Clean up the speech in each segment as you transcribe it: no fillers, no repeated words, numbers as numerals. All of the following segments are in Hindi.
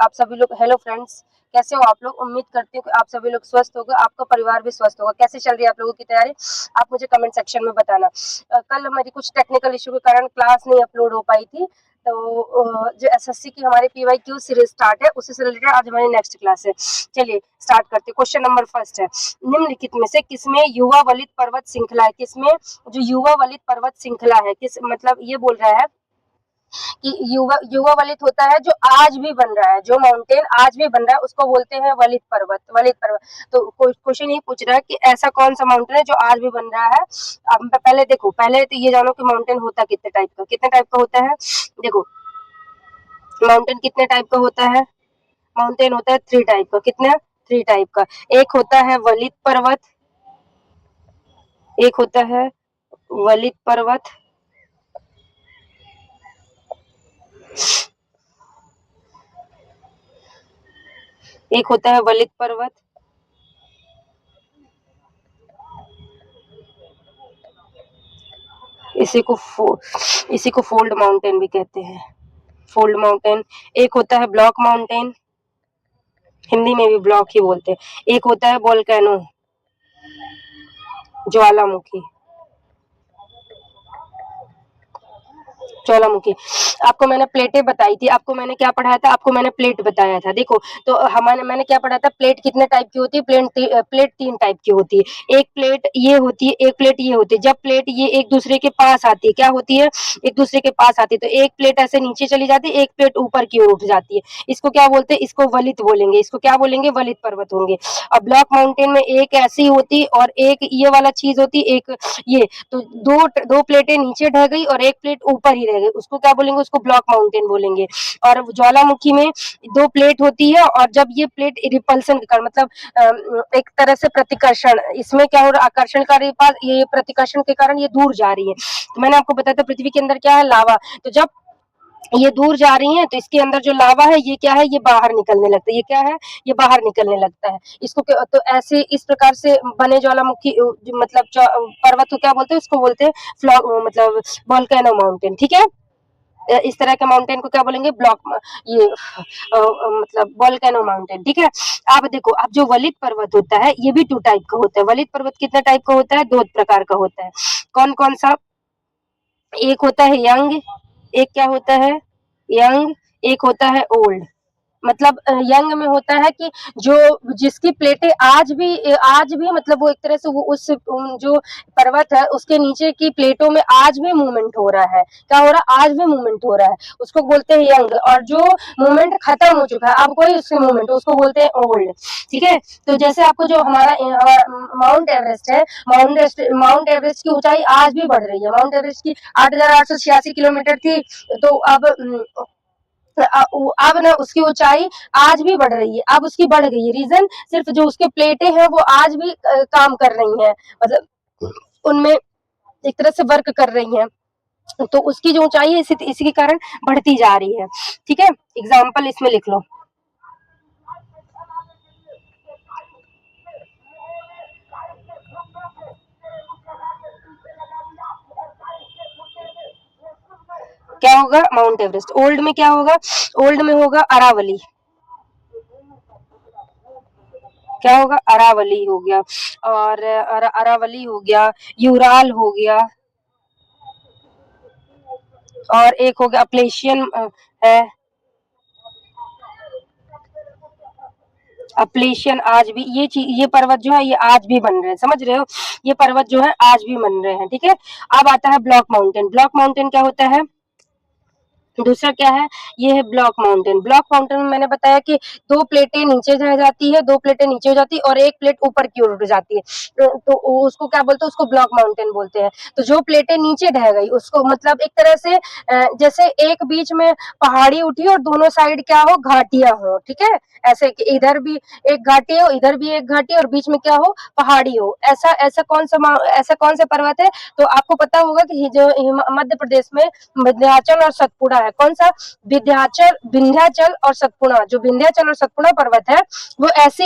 आप सभी लोग। हेलो फ्रेंड्स, कैसे हो आप लोग? उम्मीद करती हूँ कि आप सभी लोग स्वस्थ होगा, आपका परिवार भी स्वस्थ होगा। कैसे चल रही है आप लोगों की तैयारी, आप मुझे कमेंट सेक्शन में बताना। कल हमारी कुछ टेक्निकल इशू के कारण क्लास नहीं अपलोड हो पाई थी, तो जो एसएससी की हमारी पीवाईक्यू सीरीज स्टार्ट है, उसी से रिलेटेड आज हमारी नेक्स्ट क्लास है। चलिए स्टार्ट करते हैं। क्वेश्चन नंबर फर्स्ट है, निम्नलिखित में से किसमें युवा वलित पर्वत श्रृंखला है? किसमें जो युवा वलित पर्वत श्रृंखला है, किस मतलब ये बोल रहा है कि युवा वलित होता है जो आज भी बन रहा है, जो माउंटेन आज भी बन रहा है उसको बोलते हैं वलित पर्वत। वलित पर्वत, तो क्वेश्चन ये पूछ रहा है कि ऐसा कौन सा माउंटेन है जो आज भी बन रहा है। अब पहले देखो, पहले तो ये जानो कि माउंटेन होता कितने टाइप का, कितने टाइप का होता है। देखो माउंटेन कितने टाइप का होता है, माउंटेन होता है 3 टाइप का। कितने? 3 टाइप का। एक होता है वलित पर्वत, एक होता है वलित पर्वत, एक होता है वलित पर्वत, इसी को फोल्ड माउंटेन भी कहते हैं, फोल्ड माउंटेन। एक होता है ब्लॉक माउंटेन, हिंदी में भी ब्लॉक ही बोलते हैं। एक होता है वोल्केनो, ज्वालामुखी, ज्वालामुखी। आपको मैंने प्लेटें बताई थी, आपको मैंने क्या पढ़ाया था, आपको मैंने प्लेट बताया था। देखो तो मैंने क्या पढ़ा था, प्लेट कितने टाइप की होती है, प्लेट 3 टाइप की होती है। एक प्लेट ये होती है, एक प्लेट ये होती है। जब प्लेट ये एक दूसरे के पास आती है, क्या होती है, एक दूसरे के पास आती है, तो एक प्लेट ऐसे नीचे चली जाती है, एक प्लेट ऊपर की ओर उठ जाती है। इसको क्या बोलते हैं, इसको वलित बोलेंगे, इसको क्या बोलेंगे, वलित पर्वत होंगे। अब ब्लॉक माउंटेन में एक ऐसी होती और एक ये वाला चीज होती, एक ये, तो दो प्लेटें नीचे ढह गई और एक प्लेट ऊपर ही रह गई, उसको क्या बोलेंगे, उसको ब्लॉक माउंटेन बोलेंगे। और ज्वालामुखी में 2 प्लेट होती है और जब ये प्लेट रिपल्सन के कारण, मतलब एक तरह से प्रतिकर्षण, इसमें क्या हो रहा है, आकर्षण का ये प्रतिकर्षण के कारण ये दूर जा रही है। तो मैंने आपको बताया था पृथ्वी के अंदर क्या है, लावा। तो जब ये दूर जा रही है तो इसके अंदर जो लावा है ये क्या है, ये बाहर निकलने लगता है। ये क्या है, ये बाहर निकलने लगता है। इसको तो ऐसे इस प्रकार से बने ज्वालामुखी मतलब पर्वत को क्या बोलते हैं, उसको बोलते हैं मतलब वोल्केनो माउंटेन। ठीक है, इस तरह के माउंटेन को क्या बोलेंगे, ब्लॉक ये मतलब वोल्केनो माउंटेन। ठीक है, अब देखो, अब जो वलित पर्वत होता है ये भी 2 टाइप का होता है। वलित पर्वत कितने टाइप का होता है, 2 प्रकार का होता है। कौन कौन सा? एक होता है यंग, एक क्या होता है, यंग, एक होता है ओल्ड। मतलब यंग में होता है कि जो जिसकी प्लेटें आज भी मतलब वो एक तरह से वो उस जो पर्वत है उसके नीचे की प्लेटों में आज भी मूवमेंट हो रहा है। क्या हो रहा है, आज भी मूवमेंट हो रहा है, उसको बोलते हैं यंग। और जो मूवमेंट खत्म हो चुका है, अब कोई उसके मूवमेंट, उसको बोलते हैं ओल्ड। ठीक है, तो जैसे आपको जो हमारा माउंट एवरेस्ट है, माउंट एवरेस्ट की ऊंचाई आज भी बढ़ रही है। माउंट एवरेस्ट की 8,886 किलोमीटर थी, तो अब ना उसकी ऊंचाई आज भी बढ़ रही है, अब उसकी बढ़ गई है। रीजन सिर्फ जो उसके प्लेटें हैं वो आज भी काम कर रही हैं, मतलब उनमें एक तरह से वर्क कर रही हैं, तो उसकी जो ऊंचाई है इसी के कारण बढ़ती जा रही है। ठीक है, एग्जाम्पल इसमें लिख लो। क्या होगा, माउंट एवरेस्ट। ओल्ड में क्या होगा, ओल्ड में होगा अरावली। क्या होगा, अरावली हो गया, और अरावली हो गया, यूराल हो गया, और एक हो गया अपलेशियन है। अपलेशियन आज भी ये पर्वत जो है ये आज भी बन रहे हैं, समझ रहे हो, ये पर्वत जो है आज भी बन रहे हैं। ठीक है, अब आता है ब्लॉक माउंटेन। ब्लॉक माउंटेन क्या होता है, दूसरा क्या है, ये है ब्लॉक माउंटेन। ब्लॉक माउंटेन में मैंने बताया कि 2 प्लेटें नीचे रह जाती है, 2 प्लेटें नीचे हो जाती है और एक प्लेट ऊपर की ओर उठ जाती है, तो उसको क्या बोलते हैं, उसको ब्लॉक माउंटेन बोलते हैं। तो जो प्लेटें नीचे ढह गई उसको मतलब एक तरह से जैसे एक बीच में पहाड़ी उठी और दोनों साइड क्या हो, घाटियां हो। ठीक है, ऐसे कि इधर भी एक घाटी हो, इधर भी एक घाटी और बीच में क्या हो, पहाड़ी हो। ऐसा कौन सा पर्वत है, तो आपको पता होगा कि जो मध्य प्रदेश में विंध्याचल और सतपुड़ा है। कौन सा, विंध्याचल और सतपुड़ा। जो विंध्याचल और सतपुड़ा पर्वत है वो ऐसी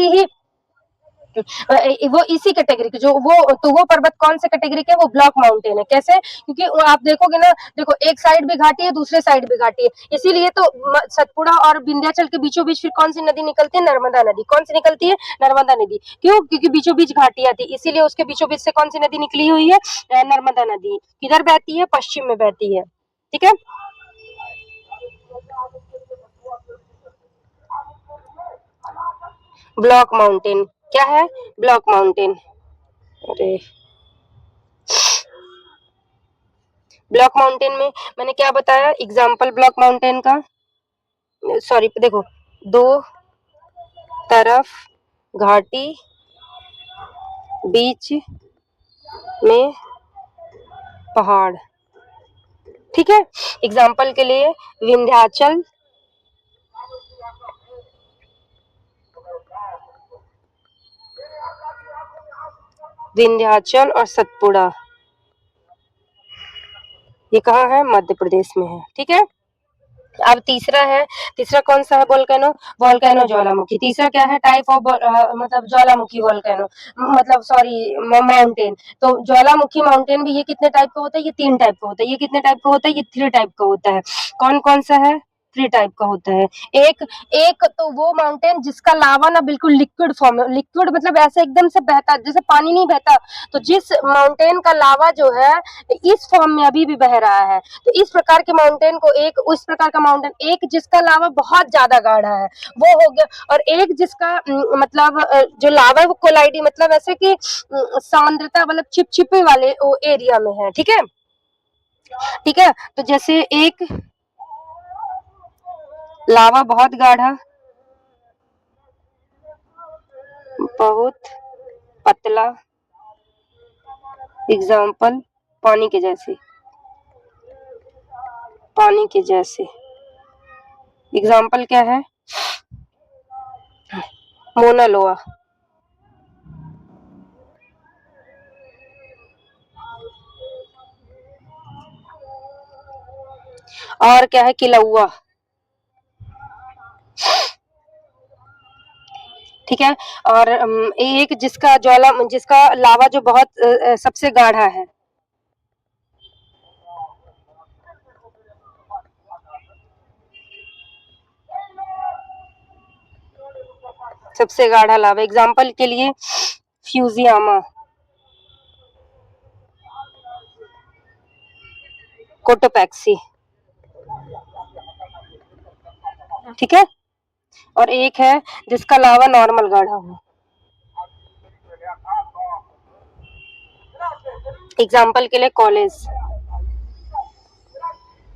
ही वो इसी कैटेगरी के जो वो पर्वत कौन से कैटेगरी के, वो ब्लॉक माउंटेन है। कैसे? क्योंकि आप देखोगे ना, देखो एक साइड भी घाटी है, दूसरे साइड भी घाटी है, इसीलिए तो सतपुड़ा और विंध्याचल के बीचों बीच फिर कौन सी नदी निकलती है? नर्मदा नदी। कौन सी निकलती है? नर्मदा नदी। क्यों? क्योंकि बीचों बीच घाटियां थी, इसीलिए उसके बीचों बीच से कौन सी नदी निकली हुई है? नर्मदा नदी। किधर बहती है? पश्चिम में बहती है। ठीक है। ब्लॉक माउंटेन क्या है? Block mountain. अरे ब्लॉक माउंटेन में मैंने क्या बताया? एग्जाम्पल ब्लॉक माउंटेन का, सॉरी देखो, दो तरफ घाटी, बीच में पहाड़। ठीक है। एग्जाम्पल के लिए विंध्याचल, विंध्याचल और सतपुड़ा, ये कहाँ है? मध्य प्रदेश में है। ठीक है। अब तीसरा है, तीसरा कौन सा है? वोल्केनो। वोल्केनो ज्वालामुखी। तीसरा क्या है? टाइप ऑफ मतलब ज्वालामुखी वोल्केनो, मतलब सॉरी माउंटेन। तो ज्वालामुखी माउंटेन भी ये कितने टाइप का होता है? ये 3 टाइप का होता है। ये कितने टाइप का होता है? ये 3 टाइप का होता है। कौन कौन सा है? 3 टाइप का होता है। एक एक तो वो माउंटेन जिसका लावा ना बिल्कुल लिक्विड फॉर्म में, लिक्विड मतलब ऐसे एकदम से बहता, जैसे पानी नहीं बहता, तो जिस माउंटेन का लावा जो है इस फॉर्म में अभी भी बह रहा है, तो इस प्रकार के माउंटेन को एक, उस प्रकार का माउंटेन, एक जिसका लावा बहुत ज्यादा गाढ़ा है वो हो गया, और एक जिसका मतलब जो लावा है वो कोलाइडी, मतलब ऐसे कि सांद्रता मतलब चिपचिपे वाले एरिया में है। ठीक है। ठीक है। तो जैसे एक लावा बहुत गाढ़ा, बहुत पतला, एग्जाम्पल पानी के जैसे, पानी के जैसे। एग्जाम्पल क्या है? मोना लोआ। और क्या है? किलौआ। ठीक है। और एक जिसका ज्वाला, जिसका लावा जो बहुत सबसे गाढ़ा है, सबसे गाढ़ा लावा। एग्जाम्पल के लिए फ्यूजियामा, कोटोपैक्सी। ठीक है। और एक है जिसका लावा नॉर्मल गाढ़ा हो, एग्जाम्पल के लिए कॉलेज।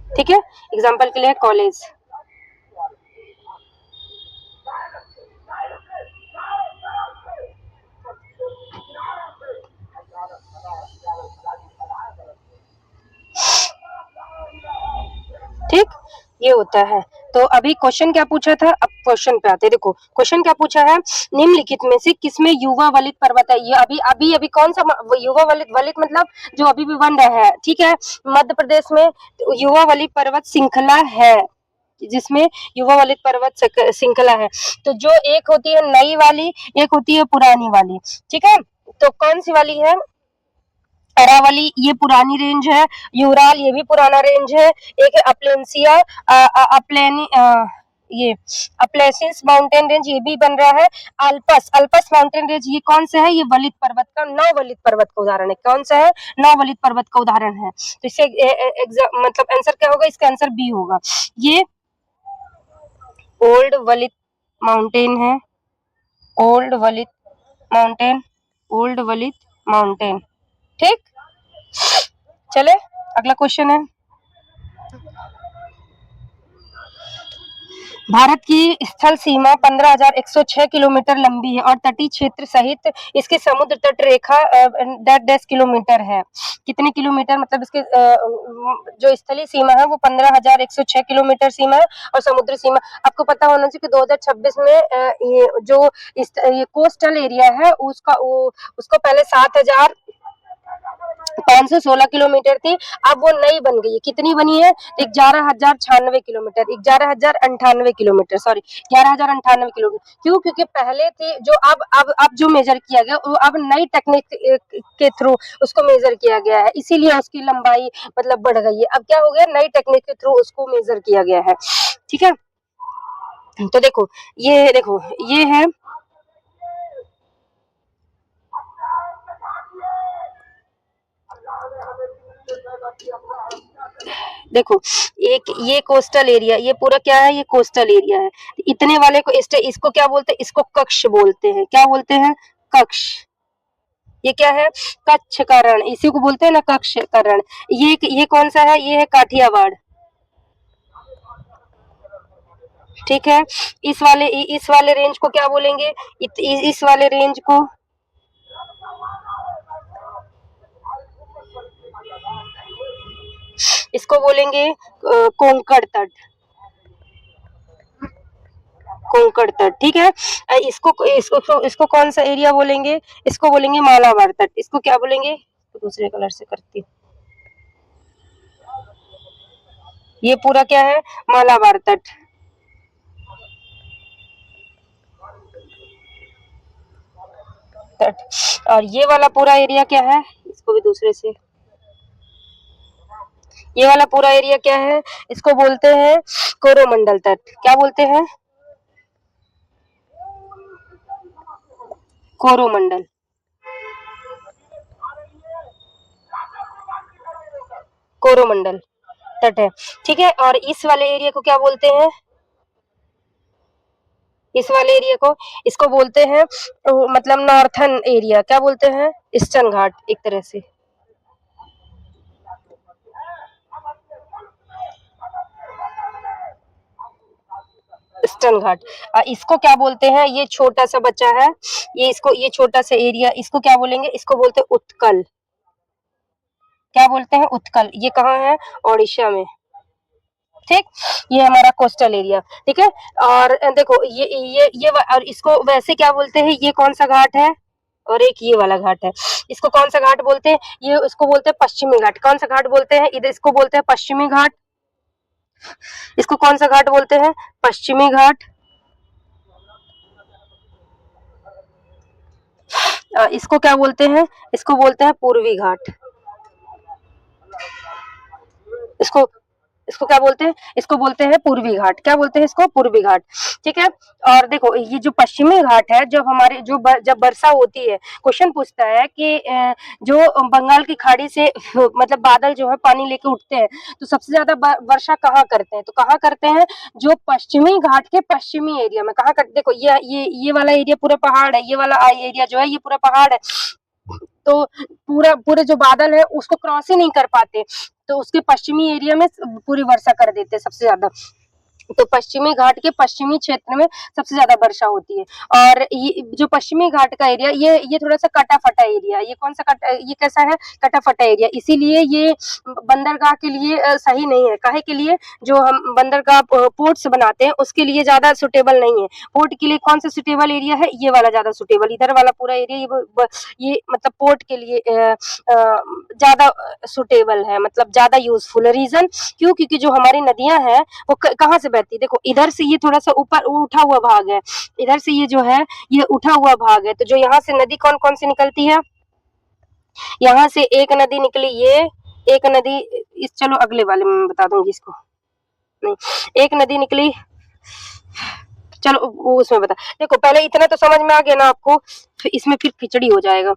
ठीक है। एग्जाम्पल के लिए कॉलेज। ठीक, ये होता है। तो अभी क्वेश्चन क्या पूछा था? अब क्वेश्चन पे आते। देखो क्वेश्चन क्या पूछा है? निम्नलिखित में से किसमें युवा वलित पर्वत है? ये अभी अभी अभी कौन सा युवा वलित, वलित मतलब जो अभी भी बन रहा है। ठीक है। मध्य प्रदेश में युवा वलित पर्वत श्रृंखला है, जिसमें युवा वलित पर्वत श्रृंखला है। तो जो एक होती है नई वाली, एक होती है पुरानी वाली। ठीक है। तो कौन सी वाली है? अरावली, ये पुरानी रेंज है। यूराल, ये भी पुराना रेंज है। एक है अपलेंसिया, अपलेनी, ये अपलेसिस माउंटेन रेंज, ये भी बन रहा है। अल्पस, अल्पस माउंटेन रेंज, ये कौन सा है? ये वलित पर्वत का, नववलित पर्वत का उदाहरण है। कौन सा है? नववलित पर्वत का उदाहरण है। तो इससे मतलब आंसर क्या होगा? इसका आंसर बी होगा। ये ओल्ड वलित माउंटेन है, ओल्ड वलित माउंटेन, ओल्ड वलित माउंटेन। ठीक, चले अगला क्वेश्चन है। भारत की स्थल सीमा 15,106 किलोमीटर लंबी है और तटीय क्षेत्र सहित इसकी समुद्र तट रेखा डैश किलोमीटर है। कितने किलोमीटर? मतलब इसके जो स्थलीय सीमा है वो 15,106 किलोमीटर सीमा है, और समुद्री सीमा आपको पता होना चाहिए कि 2026 में ये जो ये कोस्टल एरिया है उसका उसको पहले 7,000 516 किलोमीटर थी, अब वो नई बन गई है। कितनी बनी है? 11,096 किलोमीटर, 11,098 किलोमीटर, सॉरी 11,098 किलोमीटर। क्यों? क्योंकि पहले थी जो अब जो मेजर किया गया वो अब नई टेक्निक के थ्रू उसको मेजर किया गया है, इसीलिए उसकी लंबाई मतलब बढ़ गई है। अब क्या हो गया? नई टेक्निक के थ्रू उसको मेजर किया गया है। ठीक है, तो देखो ये है, देखो एक ये कोस्टल एरिया, ये पूरा क्या है? ये कोस्टल एरिया है। इतने वाले को इसको क्या बोलते हैं? इसको कक्ष बोलते हैं। क्या बोलते हैं? कक्ष। ये क्या है? कच्छ का रण, इसी को बोलते हैं ना, कक्ष का रण। ये कौन सा है? ये है काठियावाड़। ठीक है, इस वाले रेंज को क्या बोलेंगे? इस वाले रेंज को इसको बोलेंगे कोंकण तट। कोंकण तट, ठीक है। इसको कौन सा एरिया बोलेंगे? इसको बोलेंगे मालाबार तट। इसको क्या बोलेंगे? तो दूसरे कलर से करती हूँ। ये पूरा क्या है? मालाबार तट। तट और ये वाला पूरा एरिया क्या है? इसको भी दूसरे से, ये वाला पूरा एरिया क्या है? इसको बोलते हैं कोरोमंडल तट। क्या बोलते हैं? कोरोमंडल कोरोमंडल तट है, ठीक है। और इस वाले एरिया को क्या बोलते हैं? इस वाले एरिया को, इसको बोलते हैं मतलब नॉर्थन एरिया। क्या बोलते हैं? ईस्टर्न घाट, एक तरह से। ईस्टर्न घाट। इसको क्या बोलते हैं? ये छोटा सा बच्चा है, ये छोटा सा एरिया, इसको क्या बोलेंगे? इसको बोलते हैं उत्कल। क्या बोलते हैं? उत्कल। ये कहाँ है? ओडिशा में। ठीक, ये हमारा कोस्टल एरिया, ठीक है। और देखो और इसको वैसे क्या बोलते हैं? ये कौन सा घाट है? और एक ये वाला घाट है, इसको कौन सा घाट बोलते हैं? ये इसको बोलते हैं पश्चिमी घाट। कौन सा घाट बोलते हैं? इधर इसको बोलते हैं पश्चिमी घाट। इसको कौन सा घाट बोलते हैं? पश्चिमी घाट। इसको क्या बोलते हैं? इसको बोलते हैं पूर्वी घाट। इसको इसको क्या बोलते हैं? इसको बोलते हैं पूर्वी घाट। क्या बोलते हैं इसको? पूर्वी घाट, ठीक है। और देखो ये जो पश्चिमी घाट है, जब हमारे जब वर्षा होती है, क्वेश्चन पूछता है कि जो बंगाल की खाड़ी से मतलब बादल जो है पानी लेके उठते हैं, तो सबसे ज्यादा वर्षा कहाँ करते हैं? तो कहाँ करते हैं? जो पश्चिमी घाट के पश्चिमी एरिया में। कहाँ करते? देखो ये वाला एरिया पूरा पहाड़ है, ये वाला एरिया जो है ये पूरा पहाड़ है, तो पूरे जो बादल है उसको क्रॉस ही नहीं कर पाते, तो उसके पश्चिमी एरिया में पूरी वर्षा कर देते हैं सबसे ज्यादा। तो पश्चिमी घाट के पश्चिमी क्षेत्र में सबसे ज्यादा वर्षा होती है। और ये जो पश्चिमी घाट का एरिया, ये थोड़ा सा कटा फटा एरिया, ये कौन सा ये कैसा है? कटा फटा एरिया, इसीलिए ये बंदरगाह के लिए सही नहीं है। काहे के लिए? जो हम बंदरगाह पोर्ट्स बनाते हैं उसके लिए ज्यादा सुटेबल नहीं है। पोर्ट के लिए कौन सा सुटेबल एरिया है? ये वाला ज्यादा सुटेबल, इधर वाला पूरा एरिया ये मतलब पोर्ट के लिए ज्यादा सुटेबल है, मतलब ज्यादा यूजफुल है। रीजन क्यों? क्योंकि जो हमारी नदियां हैं वो कहाँ से बहती है? देखो इधर से ये थोड़ा सा ऊपर उठा हुआ भाग है, इधर से ये जो है ये उठा हुआ भाग है, तो जो यहाँ से नदी कौन कौन सी निकलती है? यहाँ से एक नदी निकली, ये एक नदी, इस चलो अगले वाले में मैं बता दूंगी इसको, नहीं एक नदी निकली, चलो वो उसमें बता। देखो पहले इतना तो समझ में आ गया ना आपको, फिर इसमें फिर खिचड़ी हो जाएगा।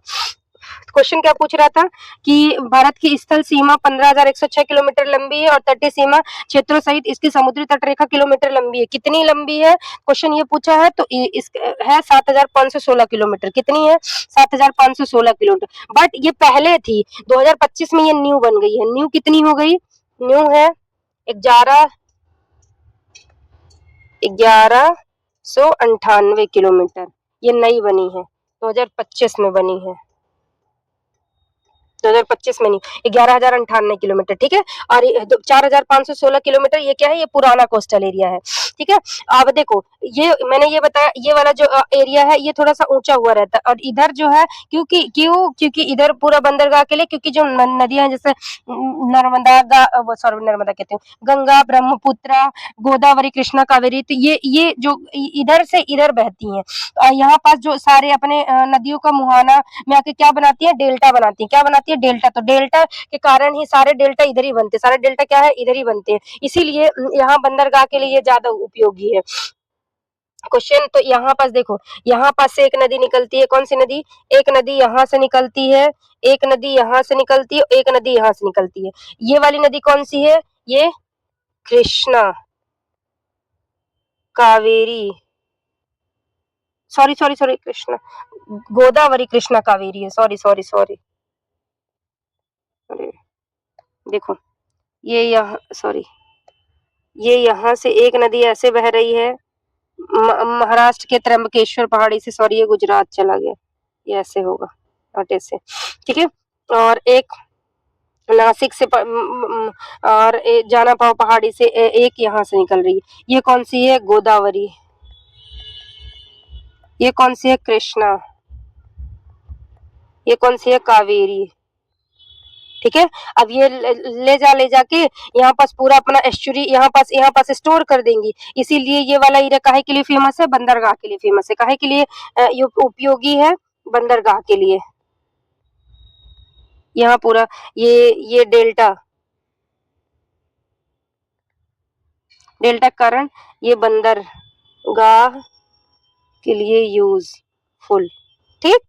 क्वेश्चन क्या पूछ रहा था कि भारत की स्थल सीमा 15,106 किलोमीटर लंबी है और तटीय सीमा क्षेत्रों सहित इसकी समुद्री तट रेखा किलोमीटर लंबी है। कितनी लंबी है? क्वेश्चन ये पूछा है, तो इस है 7,516 किलोमीटर। कितनी है? 7,516 किलोमीटर। बट ये पहले थी, 2025 में ये न्यू बन गई है। न्यू कितनी हो गई? न्यू है 11,198 किलोमीटर। ये नई बनी है, 2025 में बनी है, 2025 में नहीं, 11,098 किलोमीटर, ठीक है। और 4,516 किलोमीटर ये क्या है? ये पुराना कोस्टल एरिया है। ठीक है। अब देखो ये मैंने ये बताया, ये वाला जो एरिया है ये थोड़ा सा ऊंचा हुआ रहता है, और इधर जो है क्योंकि इधर पूरा बंदरगाह के लिए, क्योंकि जो नदियां हैं जैसे नर्मदा, सॉरी नर्मदा कहती हूँ, गंगा, ब्रह्मपुत्र, गोदावरी, कृष्णा, कावेरी, तो ये जो इधर से इधर बहती हैं, यहाँ पास जो सारे अपने नदियों का मुहाना में आके क्या बनाती है, डेल्टा बनाती है। क्या बनाती है, डेल्टा। तो डेल्टा के कारण ही सारे डेल्टा इधर ही बनते हैं, सारे डेल्टा क्या है, इधर ही बनते हैं, इसीलिए यहाँ बंदरगाह के लिए ज्यादा उपयोगी है। क्वेश्चन तो यहाँ पास देखो, यहाँ पास से एक नदी निकलती है, कौन सी नदी, एक नदी यहाँ से निकलती है, एक नदी यहाँ से निकलती है, एक नदी यहाँ से निकलती है। ये वाली नदी कौन सी है, ये Krishna, Kaveri, sorry sorry sorry, Krishna, Godavari, Krishna, Kaveri है, सॉरी सॉरी सॉरी, अरे देखो ये यहाँ, सॉरी ये यहाँ से एक नदी ऐसे बह रही है महाराष्ट्र के त्र्यंबकेश्वर पहाड़ी से, सॉरी ये गुजरात चला गया, ये ऐसे होगा, नॉट ऐसे, ठीक है। और एक नासिक से और जाना पाओ पहाड़ी से एक यहाँ से निकल रही है, ये कौन सी है, गोदावरी, ये कौन सी है, कृष्णा, ये कौन सी है, कावेरी, ठीक है। अब ये ले जाके यहाँ पास पूरा अपना एस्चुरी यहाँ पास स्टोर कर देंगी, इसीलिए ये वाला एरिया काहे के लिए फेमस है, बंदरगाह के लिए फेमस है, काहे के लिए ये उपयोगी है, बंदरगाह के लिए। यहाँ पूरा ये डेल्टा कारण ये बंदरगाह के लिए यूजफुल, ठीक।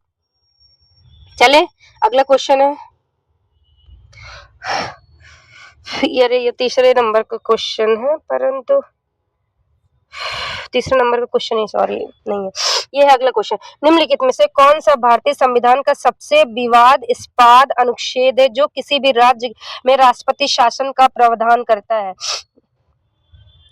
चले अगला क्वेश्चन है, ये तीसरे नंबर का क्वेश्चन है, परंतु तीसरे नंबर का क्वेश्चन ही, सॉरी नहीं है, ये है अगला क्वेश्चन। निम्नलिखित में से कौन सा भारतीय संविधान का सबसे विवादास्पद अनुच्छेद है जो किसी भी राज्य में राष्ट्रपति शासन का प्रावधान करता है,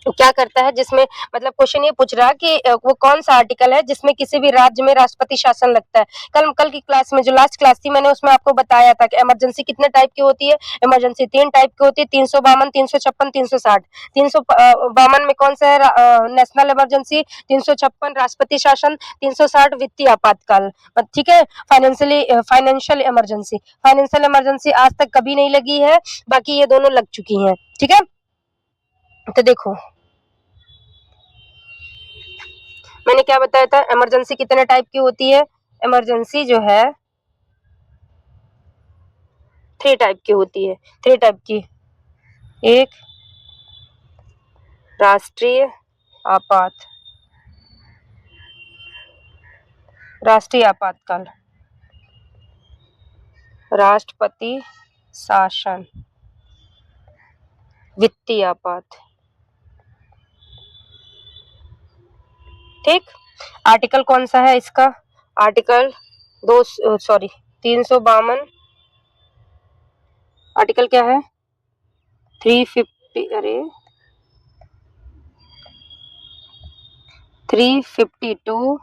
क्या करता है, जिसमें मतलब क्वेश्चन ये पूछ रहा है कि वो कौन सा आर्टिकल है जिसमें किसी भी राज्य में राष्ट्रपति शासन लगता है। कल की क्लास में जो लास्ट क्लास थी मैंने उसमें आपको बताया था कि इमरजेंसी कितने टाइप की होती है, इमरजेंसी 3 टाइप की होती है, 352, 356, 360। 352 में कौन सा है, नेशनल इमरजेंसी, 356 राष्ट्रपति शासन, 360 वित्तीय आपातकाल, ठीक है। फाइनेंशियल इमरजेंसी आज तक कभी नहीं लगी है, बाकी ये दोनों लग चुकी है, ठीक है। तो देखो मैंने क्या बताया था, इमरजेंसी कितने टाइप की होती है, इमरजेंसी जो है 3 टाइप की होती है, 3 टाइप की, एक राष्ट्रीय आपातकाल, राष्ट्रपति शासन, वित्तीय आपात, ठीक। आर्टिकल कौन सा है इसका, आर्टिकल 352, आर्टिकल क्या है 350, अरे 352,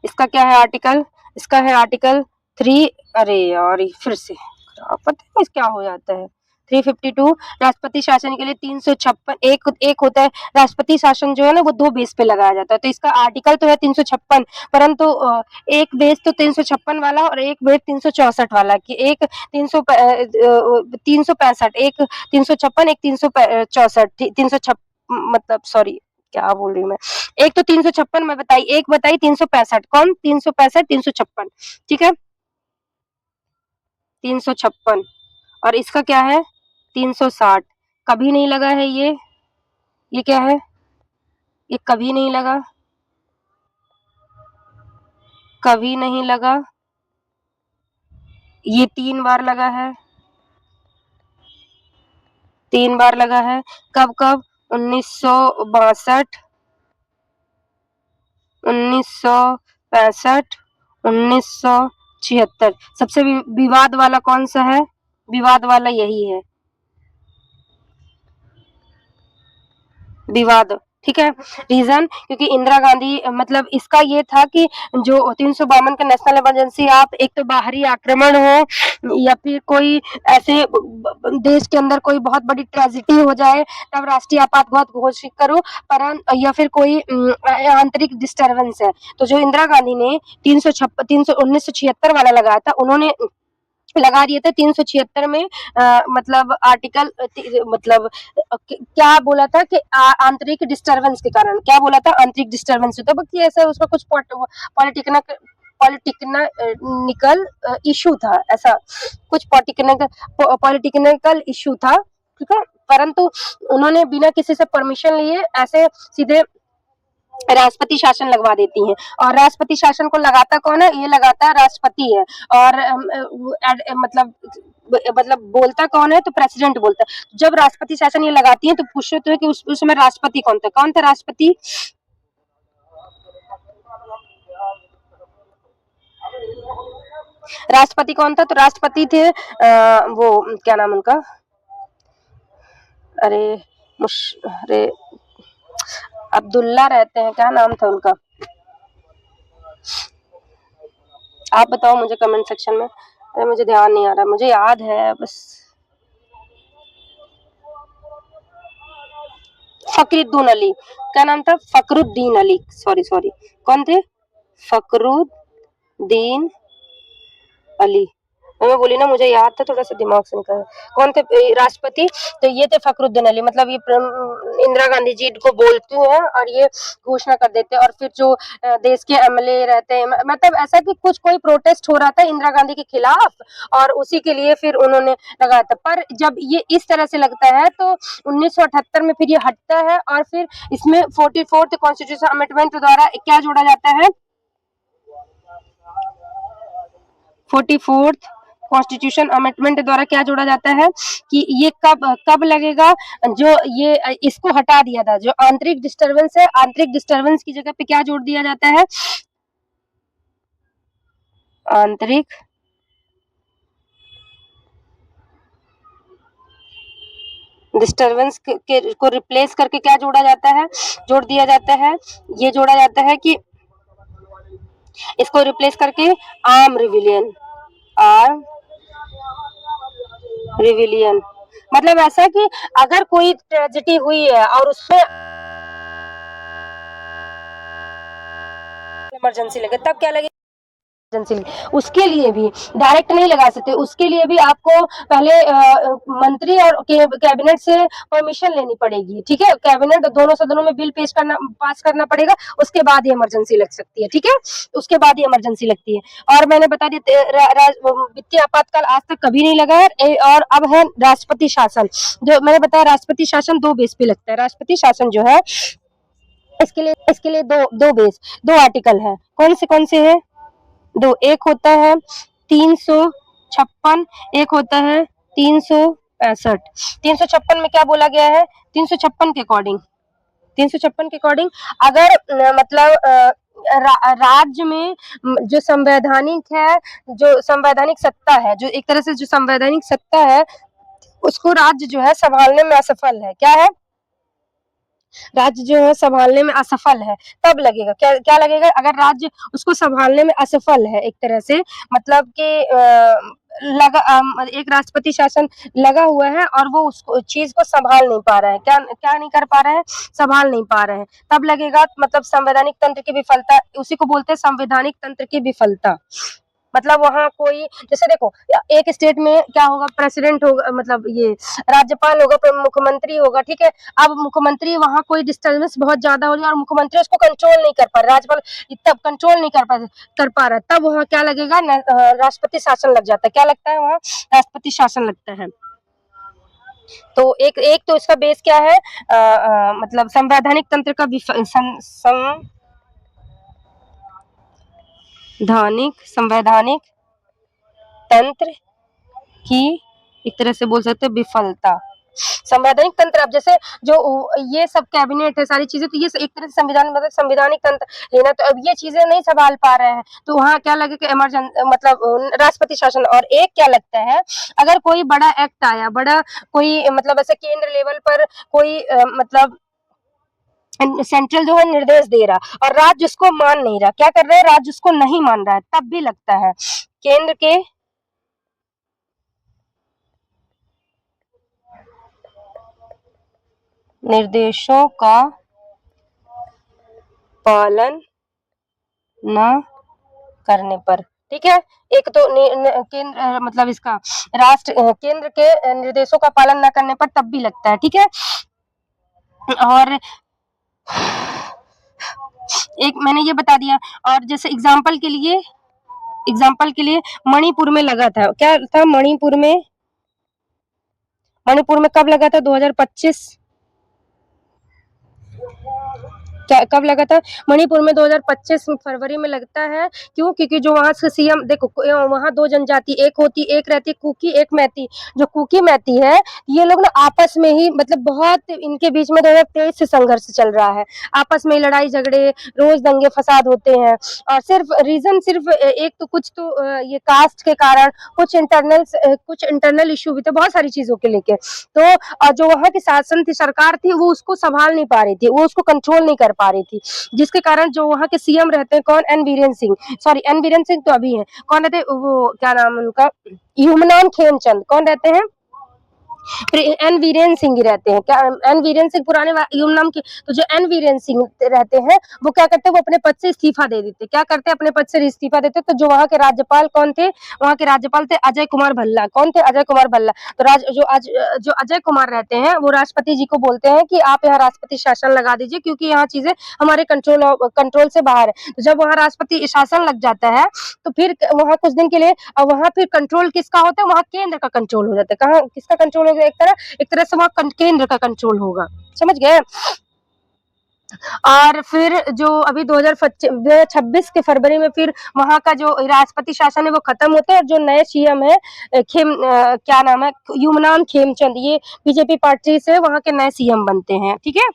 इसका क्या है आर्टिकल, इसका है आर्टिकल 3, अरे यार फिर से पता है क्या हो जाता है, 352 राष्ट्रपति शासन के लिए 356, एक होता है राष्ट्रपति शासन जो है ना वो 2 बेस पे लगाया जाता है, तो इसका आर्टिकल तो है 356, परंतु एक बेस तो 356 वाला और एक बेस 364 वाला, कि एक 365, एक 356, एक 364, 356 मतलब सॉरी क्या बोल रही हूँ मैं, एक तो 356 मैं बताई, एक बताई 365, कौन 365 356, ठीक है 356, और इसका क्या है 360, कभी नहीं लगा है ये क्या है, ये कभी नहीं लगा, कभी नहीं लगा, ये 3 बार लगा है, 3 बार लगा है, कब कब 1962, 1965, 1976, सबसे विवाद वाला कौन सा है, विवाद वाला यही है, विवाद, ठीक है। रीजन क्योंकि इंदिरा गांधी मतलब इसका ये था कि जो 352 का नेशनल इमरजेंसी, आप एक तो बाहरी आक्रमण हो या फिर कोई ऐसे देश के अंदर कोई बहुत बड़ी ट्रेजेडी हो जाए तब राष्ट्रीय आपातकाल घोषित करो, पर या फिर कोई आंतरिक डिस्टर्बेंस है। तो जो इंदिरा गांधी ने 1976 वाला लगाया था, उन्होंने लगा दिए थे 376 में मतलब आर्टिकल मतलब क्या बोला था कि आंतरिक डिस्टरबेंस के कारण, क्या बोला था, आंतरिक डिस्टरबेंस होता है, बाकी ऐसा उसका कुछ पॉलिटिकल पॉलिटिकल इशू था, ऐसा कुछ पॉलिटिकल इशू था, ठीक है। परंतु उन्होंने बिना किसी से परमिशन लिए ऐसे सीधे राष्ट्रपति शासन लगवा देती हैं, और राष्ट्रपति शासन को लगाता कौन है, ये लगाता राष्ट्रपति है, और मतलब बोलता कौन है, तो प्रेसिडेंट बोलता है। जब राष्ट्रपति शासन ये लगाती है तो पूछते तो है कि उस समय राष्ट्रपति कौन था राष्ट्रपति, राष्ट्रपति कौन था, तो राष्ट्रपति थे वो क्या नाम उनका, अरे अरे अब्दुल्ला रहते हैं, क्या नाम था उनका, आप बताओ मुझे कमेंट सेक्शन में, अरे मुझे ध्यान नहीं आ रहा, मुझे याद है बस, फकरुद्दीन अली, क्या नाम था, फकरुद्दीन अली, सॉरी कौन थे, फकरुद्दीन अली, मैं बोली ना मुझे याद था, थोड़ा सा दिमाग से निकल, कौन थे राष्ट्रपति, तो ये थे फकरुद्दीन अली, मतलब ये इंदिरा गांधी जी को बोलती हैं और ये घोषणा कर देते हैं, और फिर जो देश के एमएलए रहते हैं, मतलब ऐसा कि कुछ कोई प्रोटेस्ट हो रहा था इंदिरा गांधी के खिलाफ, और उसी के लिए फिर उन्होंने लगाया था, पर जब ये इस तरह से लगता है तो 1978 में फिर ये हटता है, और फिर इसमें 44th कॉन्स्टिट्यूशन अमेंडमेंट द्वारा क्या जोड़ा जाता है, 44th कॉन्स्टिट्यूशन अमेंडमेंट द्वारा क्या जोड़ा जाता है कि ये कब लगेगा, जो ये इसको हटा दिया था, जो आंतरिक डिस्टरबेंस है, आंतरिक डिस्टरबेंस की जगह पे क्या जोड़ दिया जाता है, आंतरिक डिस्टरबेंस को रिप्लेस करके क्या जोड़ा जाता है, जोड़ दिया जाता है, ये जोड़ा जाता है कि इसको रिप्लेस करके आर्म रिविलियन, मतलब ऐसा कि अगर कोई ट्रेजेडी हुई है और उसमें इमरजेंसी लगे तब क्या लगे, उसके लिए भी डायरेक्ट नहीं लगा सकते, उसके लिए भी आपको पहले मंत्री और कैबिनेट से परमिशन लेनी पड़ेगी, ठीक है, कैबिनेट दोनों सदनों में बिल पास करना पड़ेगा, उसके बाद ही इमरजेंसी लग सकती है, ठीक है, उसके बाद ही इमरजेंसी लगती है। और मैंने बता दिया वित्तीय आपातकाल आज तक कभी नहीं लगा है, और अब है राष्ट्रपति शासन, जो मैंने बताया राष्ट्रपति शासन 2 बेस पे लगता है, राष्ट्रपति शासन जो है इसके लिए दो आर्टिकल है, कौन से है, दो, एक होता है 356, एक होता है 365, 356 में क्या बोला गया है, 356 के अकॉर्डिंग, 356 के अकॉर्डिंग अगर मतलब राज्य में जो संवैधानिक है, जो संवैधानिक सत्ता है, जो एक तरह से जो संवैधानिक सत्ता है उसको राज्य जो है संभालने में असफल है, क्या है, राज्य जो है संभालने में असफल है, तब लगेगा, क्या लगेगा, अगर राज्य उसको संभालने में असफल है, एक तरह से मतलब कि एक राष्ट्रपति शासन लगा हुआ है और वो उस चीज को संभाल नहीं पा रहा है, क्या नहीं कर पा रहे हैं, संभाल नहीं पा रहे हैं, तब लगेगा मतलब संवैधानिक तंत्र की विफलता, उसी को बोलते हैं संवैधानिक तंत्र की विफलता, मतलब वहाँ कोई, जैसे देखो एक स्टेट में क्या होगा, प्रेसिडेंट होगा, मतलब ये राज्यपाल होगा, मुख्यमंत्री होगा, ठीक है, अब मुख्यमंत्री वहाँ कोई डिस्टर्बेंस बहुत ज्यादा हो जाए और मुख्यमंत्री उसको कंट्रोल नहीं कर पा रहा, राज्यपाल तब कंट्रोल नहीं कर पा रहा, तब वहाँ क्या लगेगा, राष्ट्रपति शासन लग जाता है, क्या लगता है, वहाँ राष्ट्रपति शासन लगता है। तो एक तो इसका बेस क्या है, मतलब संवैधानिक तंत्र का संवैधानिक तंत्र की एक तरह से बोल सकते हैं विफलता, संवैधानिक तंत्र, अब जैसे जो ये सब कैबिनेट है, सारी चीजें, तो ये एक तरह से संविधान मतलब संवैधानिक तंत्र है ना, तो अब ये चीजें नहीं संभाल पा रहे हैं, तो वहाँ क्या लगेगा, मतलब राष्ट्रपति शासन, और एक क्या लगता है, अगर कोई बड़ा एक्ट आया, बड़ा कोई मतलब ऐसे केंद्र लेवल पर कोई मतलब सेंट्रल जो है निर्देश दे रहा और राज्य उसको मान नहीं रहा, क्या कर रहे हैं, राज्य उसको नहीं मान रहा है, तब भी लगता है। केंद्र के निर्देशों का पालन न करने पर, ठीक है। एक तो केंद्र मतलब इसका केंद्र के निर्देशों का पालन न करने पर तब भी लगता है, ठीक है। और एक मैंने ये बता दिया। और जैसे एग्जाम्पल के लिए मणिपुर में लगा था, क्या था मणिपुर में कब लगा था, 2025 क्या कब लगा था, मणिपुर में 2025 फरवरी में लगता है। क्यों, क्योंकि जो वहां से सीएम, देखो वहां दो जनजाति एक रहती कुकी, एक मैती। जो कुकी मैती है, ये लोग ना आपस में ही मतलब बहुत इनके बीच में 2023 से संघर्ष चल रहा है, आपस में लड़ाई झगड़े, रोज दंगे फसाद होते हैं। और सिर्फ एक तो कुछ तो ये कास्ट के कारण, कुछ इंटरनल इशू भी थे, बहुत सारी चीजों के लेके। तो जो वहाँ की शासन थी, सरकार थी, वो उसको संभाल नहीं पा रही थी, वो उसको कंट्रोल नहीं कर पा रही थी, जिसके कारण जो वहाँ के सीएम रहते हैं, कौन, एन बीरेन सिंह तो अभी है, कौन रहते हैं वो, क्या नाम है उनका, यूमनाम खेमचंद, कौन रहते हैं, एन वीरेन सिंह ही रहते हैं, क्या एन वीरेन सिंह पुराने नाम के। तो जो एन वीरेन सिंह रहते हैं, वो क्या करते हैं, वो अपने पद से इस्तीफा दे देते, क्या करते हैं, अपने पद से इस्तीफा देते। तो जो वहाँ के राज्यपाल कौन थे, वहाँ के राज्यपाल थे अजय कुमार भल्ला, कौन थे, अजय कुमार भल्ला। तो जो अजय कुमार रहते हैं, वो राष्ट्रपति जी को बोलते हैं कि आप यहाँ राष्ट्रपति शासन लगा दीजिए, क्योंकि यहाँ चीजें हमारे कंट्रोल से बाहर है। तो जब वहाँ राष्ट्रपति शासन लग जाता है, तो फिर वहाँ कुछ दिन के लिए वहाँ फिर कंट्रोल किसका होता है, वहाँ केंद्र का कंट्रोल हो जाता है। कहाँ किसका कंट्रोल हो गया, एक तरह से वहाँ केंद्र का कंट्रोल होगा, समझ गए। और फिर जो अभी 2026 के फरवरी में फिर वहां का जो राष्ट्रपति शासन है वो खत्म होता है, और जो नए सीएम है क्या नाम है, यूमनाम खेमचंद, ये बीजेपी पार्टी से वहां के नए सीएम बनते हैं, ठीक है।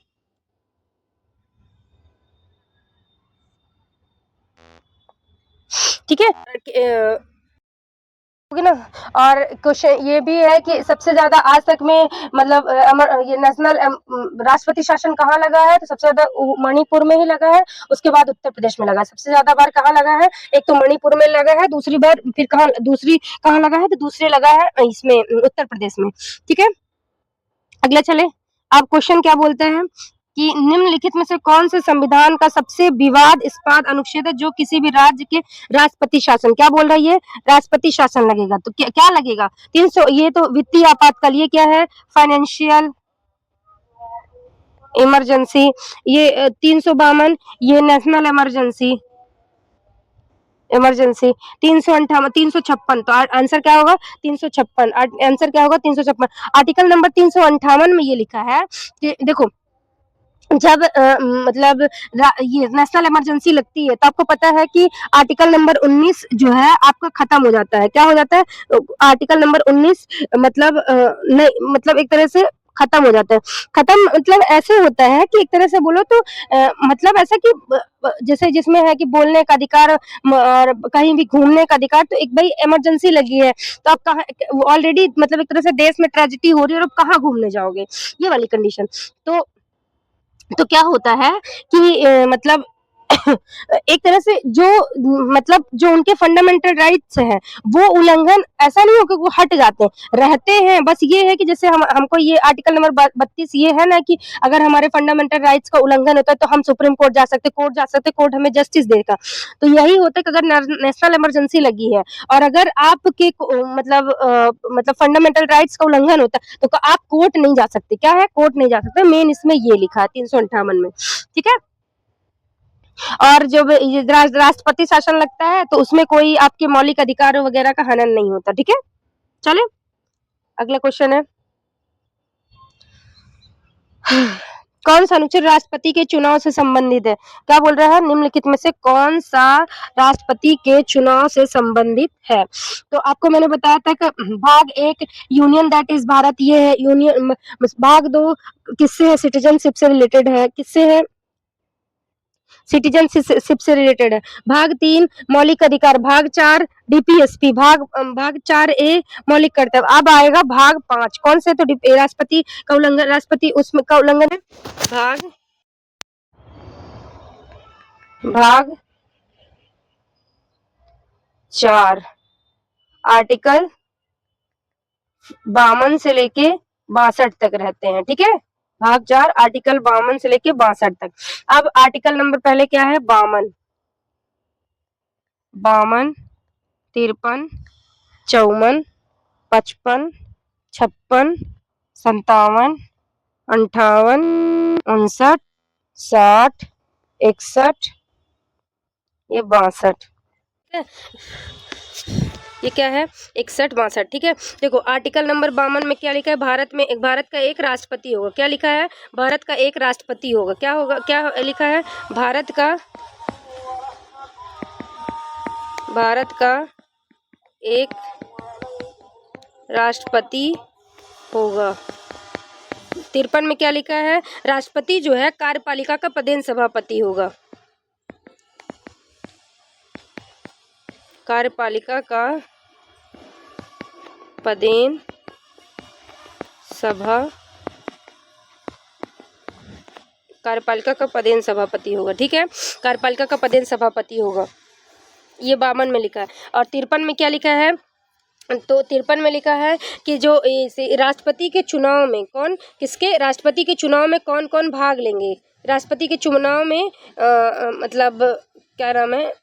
ठीक है ना। और क्वेश्चन ये भी है कि सबसे ज्यादा आज तक में मतलब ये नेशनल राष्ट्रपति शासन कहाँ लगा है, तो सबसे ज्यादा मणिपुर में ही लगा है, उसके बाद उत्तर प्रदेश में लगा है। सबसे ज्यादा बार कहाँ लगा है, एक तो मणिपुर में लगा है, दूसरी बार फिर कहाँ लगा है, तो दूसरे लगा है इसमें उत्तर प्रदेश में, ठीक है। अगला चले, आप क्वेश्चन क्या बोलते हैं कि निम्नलिखित में से कौन से संविधान का सबसे विवादास्पद अनुच्छेद है जो किसी भी राज्य के राष्ट्रपति शासन, क्या बोल रही है, राष्ट्रपति शासन लगेगा, तो क्या लगेगा, 300, ये तो वित्तीय आपातकाल, ये क्या है, फाइनेंशियल इमरजेंसी, ये 352, ये नेशनल इमरजेंसी 358, 356, तो आंसर क्या होगा, 356, आंसर क्या होगा, 356। आर्टिकल नंबर 358 में ये लिखा है कि देखो, जब मतलब ये नेशनल इमरजेंसी लगती है, तो आपको पता है कि आर्टिकल नंबर 19 जो है आपका खत्म हो जाता है, क्या हो जाता है, आर्टिकल नंबर 19 मतलब नहीं, मतलब एक तरह से खत्म हो जाता है। खत्म मतलब ऐसे होता है कि एक तरह से बोलो तो मतलब ऐसा कि जैसे जिसमें है कि बोलने का अधिकार और कहीं भी घूमने का अधिकार, तो एक भाई इमरजेंसी लगी है, तो आप कहाँ ऑलरेडी मतलब एक तरह से देश में ट्रेजेडी हो रही है, और आप कहाँ घूमने जाओगे, ये वाली कंडीशन। तो क्या होता है कि मतलब एक तरह से जो मतलब जो उनके फंडामेंटल राइट्स हैं, वो उल्लंघन ऐसा नहीं हो कि वो हट जाते हैं, रहते हैं, बस ये है कि जैसे हमको ये आर्टिकल नंबर 32 ये है ना कि अगर हमारे फंडामेंटल राइट्स का उल्लंघन होता है, तो हम सुप्रीम कोर्ट जा सकते, कोर्ट हमें जस्टिस देगा। तो यही होता है कि अगर नेशनल इमरजेंसी लगी है, और अगर आपके मतलब फंडामेंटल राइट्स का उल्लंघन होता है, तो आप कोर्ट नहीं जा सकते, क्या है, कोर्ट नहीं जा सकते, मेन इसमें ये लिखा है 358 में, ठीक है। और जब राष्ट्रपति शासन लगता है, तो उसमें कोई आपके मौलिक अधिकारों वगैरह का हनन नहीं होता, ठीक है। चले, अगला क्वेश्चन है, कौन सा अनुच्छेद राष्ट्रपति के चुनाव से संबंधित है, क्या बोल रहा है, निम्नलिखित में से कौन सा राष्ट्रपति के चुनाव से संबंधित है। तो आपको मैंने बताया था कि भाग 1 यूनियन दैट इज भारत, ये है यूनियन। भाग 2 किससे है, सिटीजनशिप से रिलेटेड है, किससे है, सिटीजनशिप से रिलेटेड है। भाग 3 मौलिक अधिकार, भाग 4 डीपीएसपी, भाग 4A मौलिक कर्तव्य। अब आएगा भाग 5, कौन से, तो राष्ट्रपति का उल्लंघन, राष्ट्रपति उसमें का उल्लंघन है, भाग भाग 4 आर्टिकल 52 से लेके 62 तक रहते हैं। ठीक है, भाग 4 आर्टिकल 52 से लेके 62 तक। अब आर्टिकल नंबर पहले क्या है? 52, 53, 54, 55, 56, 57, 58, 59, 60, 61, ये 62। ये क्या है? 61, 62। ठीक है, देखो आर्टिकल नंबर 52 में क्या लिखा है? भारत का एक राष्ट्रपति होगा। क्या लिखा है? भारत का एक राष्ट्रपति होगा। क्या होगा? क्या लिखा है? भारत का एक राष्ट्रपति होगा। 53 में क्या लिखा है? राष्ट्रपति जो है कार्यपालिका का पदेन सभापति होगा। कार्यपालिका का पदेन सभापति होगा। ठीक है, कार्यपालिका का पदेन सभापति होगा। ये 52 में लिखा है। और 53 में क्या लिखा है? तो 53 में लिखा है कि जो राष्ट्रपति के चुनाव में राष्ट्रपति के चुनाव में कौन कौन भाग लेंगे? राष्ट्रपति के चुनाव में मतलब क्या नाम है?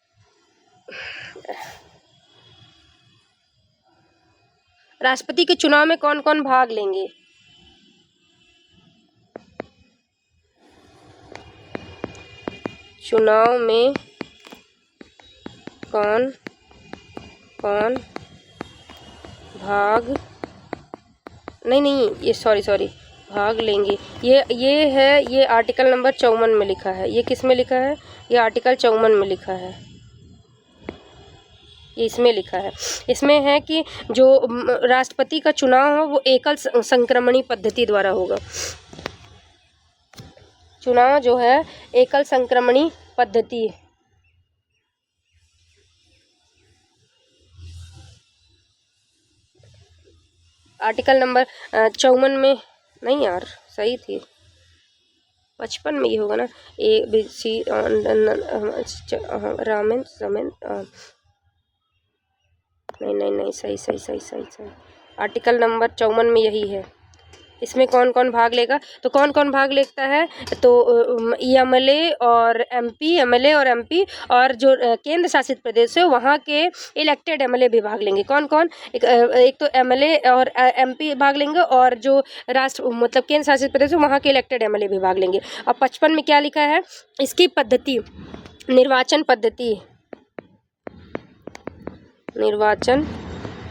राष्ट्रपति के चुनाव में कौन कौन भाग लेंगे? चुनाव में कौन कौन भाग ये सॉरी भाग लेंगे। ये है, ये आर्टिकल नंबर 54 में लिखा है। ये किस में लिखा है? ये आर्टिकल 54 में लिखा है। ये इसमें लिखा है। इसमें है कि जो राष्ट्रपति का चुनाव हो वो एकल संक्रमणी पद्धति द्वारा होगा। चुनाव जो है एकल संक्रमणी पद्धति। आर्टिकल नंबर 54 में नहीं यार, सही थी, 55 में ये होगा ना। ए बी सी रामेन नहीं सही। आर्टिकल नंबर 54 में यही है। इसमें कौन कौन भाग लेगा? तो कौन कौन भाग लेता है? तो एमएलए और एमपी और जो केंद्र शासित प्रदेश है वहाँ के इलेक्टेड एमएलए भी भाग लेंगे। कौन कौन? एक तो एमएलए और एमपी भाग लेंगे, और जो मतलब केंद्र शासित प्रदेश है वहाँ के इलेक्टेड एमएलए भी भाग लेंगे। और 55 में क्या लिखा है? इसकी पद्धति निर्वाचन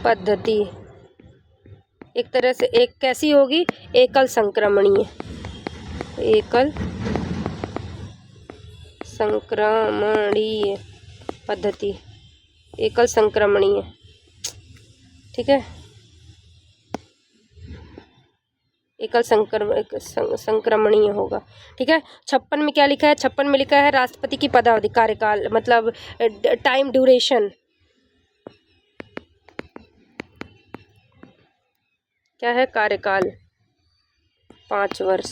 पद्धति एक तरह से एक कैसी होगी? एकल संक्रमणीय पद्धति, एकल संक्रमणीय। ठीक है, एकल संक्रमणीय होगा। ठीक है, 56 में क्या लिखा है? 56 में लिखा है राष्ट्रपति की पदावधि, कार्यकाल, मतलब टाइम ड्यूरेशन। क्या है? कार्यकाल 5 वर्ष।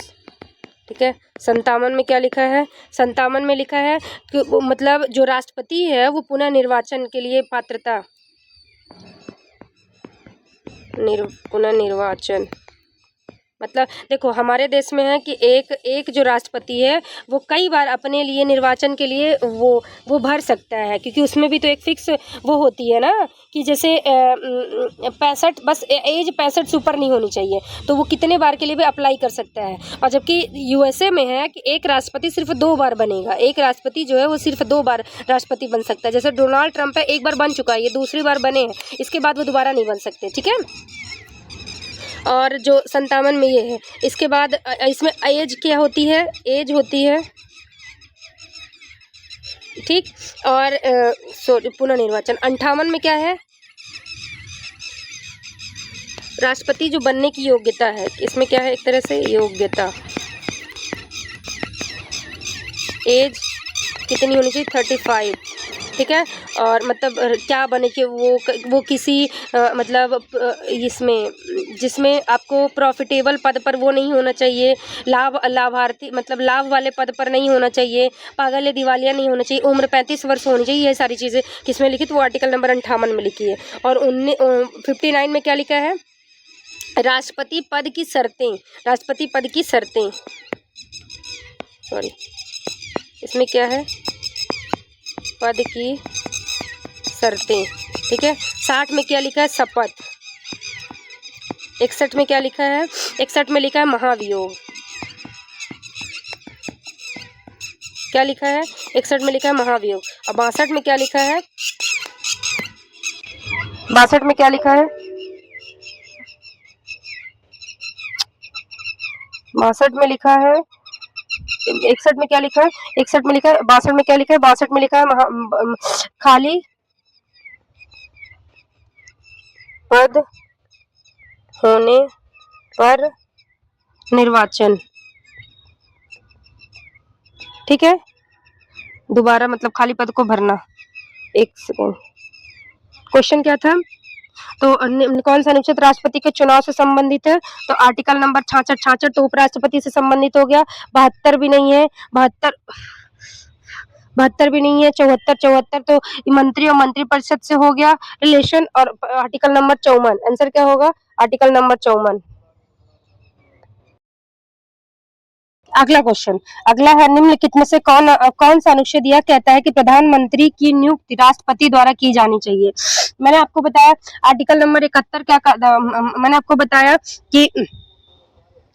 ठीक है, 57 में क्या लिखा है? 57 में लिखा है कि मतलब जो राष्ट्रपति है वो पुनः निर्वाचन के लिए पात्रता, पुनः निर्वाचन। मतलब देखो हमारे देश में है कि एक जो राष्ट्रपति है वो कई बार अपने लिए निर्वाचन के लिए वो भर सकता है, क्योंकि उसमें भी तो एक फिक्स वो होती है ना कि जैसे 65, बस एज 65 से ऊपर नहीं होनी चाहिए, तो वो कितने बार के लिए भी अप्लाई कर सकता है। और जबकि यूएसए में है कि एक राष्ट्रपति सिर्फ 2 बार बनेगा। एक राष्ट्रपति जो है वो सिर्फ 2 बार राष्ट्रपति बन सकता है। जैसे डोनाल्ड ट्रंप है, 1 बार बन चुका है, ये दूसरी बार बने हैं, इसके बाद वो दोबारा नहीं बन सकते। ठीक है, और जो 57 में ये है। इसके बाद इसमें एज क्या होती है? एज होती है, ठीक। और पुनः निर्वाचन 58 में क्या है? राष्ट्रपति जो बनने की योग्यता है, इसमें क्या है? एक तरह से योग्यता, एज कितनी होनी चाहिए? 35। ठीक है। और मतलब क्या बने कि वो किसी मतलब इसमें जिसमें आपको प्रॉफिटेबल पद पर वो नहीं होना चाहिए, लाभार्थी मतलब लाभ वाले पद पर नहीं होना चाहिए, पागल या दिवालिया नहीं होना चाहिए, उम्र 35 वर्ष होनी चाहिए। ये सारी चीज़ें किसमें लिखी? तो वो आर्टिकल नंबर 58 में लिखी है। और 59 में क्या लिखा है? राष्ट्रपति पद की शर्तें, राष्ट्रपति पद की शर्तें, सॉरी इसमें क्या है? पद की शर्तें, ठीक है। 60 में क्या लिखा है? शपथ। 61 में क्या लिखा है? 61 में लिखा है महाभियोग। क्या लिखा है? 61 में लिखा है महाभियोग। और 62 में क्या लिखा है? 62 में क्या लिखा है? 62 में लिखा है, 61 में क्या लिखा है? 61 में लिखा है, 62 में क्या लिखा है? 62 में लिखा है खाली पद होने पर निर्वाचन, ठीक है। दोबारा मतलब खाली पद को भरना। एक सेकेंड, क्वेश्चन क्या था? तो कौन सा अनुच्छेद राष्ट्रपति के चुनाव से संबंधित है? तो आर्टिकल नंबर 66 तो उपराष्ट्रपति से संबंधित हो गया। 72 भी नहीं है, 72 भी नहीं है। 74 तो मंत्री और मंत्रिपरिषद से हो गया रिलेशन। और आर्टिकल नंबर 54, आंसर क्या होगा? Article number 54। अगला क्वेश्चन, अगला है निम्नलिखित में से कौन सा अनुच्छेद यह कहता है कि प्रधानमंत्री की नियुक्ति राष्ट्रपति द्वारा की जानी चाहिए? मैंने आपको बताया आर्टिकल नंबर 71 मैंने आपको बताया कि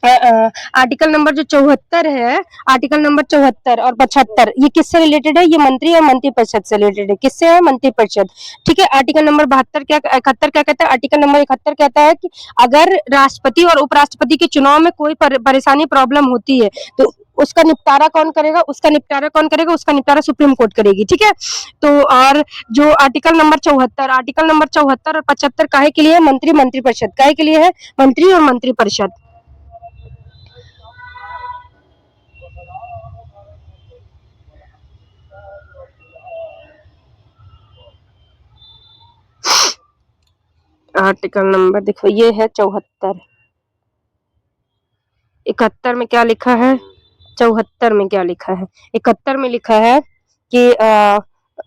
आर्टिकल नंबर जो 74 है, आर्टिकल नंबर 74 और 75 ये किससे रिलेटेड है? ये मंत्री और मंत्रिपरिषद से रिलेटेड है। किससे है? मंत्रिपरिषद, ठीक है। आर्टिकल नंबर 71 क्या कहता है? आर्टिकल नंबर 71 कहता है कि अगर राष्ट्रपति और उपराष्ट्रपति के चुनाव में कोई परेशानी प्रॉब्लम होती है तो उसका निपटारा कौन करेगा? उसका निपटारा सुप्रीम कोर्ट करेगी, ठीक है। तो और जो आर्टिकल नंबर 74 और 75 काहे के लिए है? मंत्रिपरिषद काहे के लिए है? मंत्री और मंत्रिपरिषद। आर्टिकल नंबर देखो ये है 74। 71 में क्या लिखा है? 74 में क्या लिखा है? 71 में लिखा है कि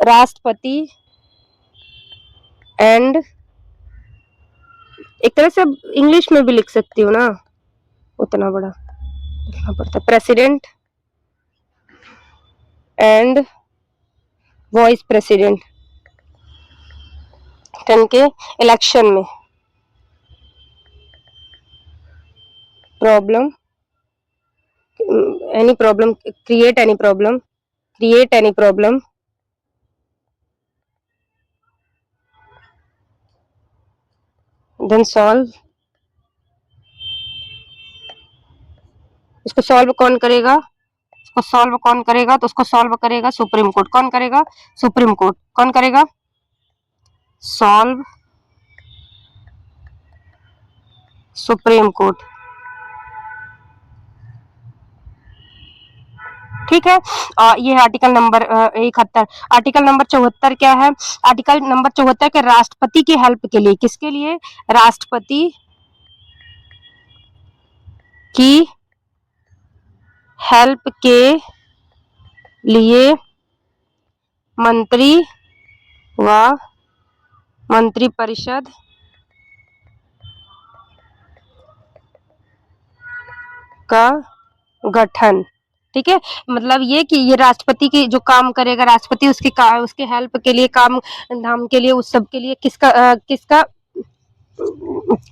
राष्ट्रपति एंड, एक तरह से इंग्लिश में भी लिख सकती हूँ ना, उतना बड़ा लिखना पड़ता है। प्रेसिडेंट एंड वाइस प्रेसिडेंट के इलेक्शन में problem, any problem, create any problem then solve. इसको सॉल्व कौन करेगा? उसको सॉल्व कौन करेगा? तो उसको सॉल्व करेगा सुप्रीम कोर्ट। कौन करेगा? Supreme court. कौन करेगा? सॉल्व सुप्रीम कोर्ट, ठीक है। ये है आर्टिकल नंबर 71। आर्टिकल नंबर 74 क्या है? आर्टिकल नंबर 74 के राष्ट्रपति की हेल्प के लिए, किसके लिए? राष्ट्रपति की हेल्प के लिए मंत्री व मंत्रिपरिषद का गठन, ठीक है। मतलब ये कि ये राष्ट्रपति की जो काम करेगा, राष्ट्रपति उसके हेल्प के लिए, काम धाम के लिए, उस सब के लिए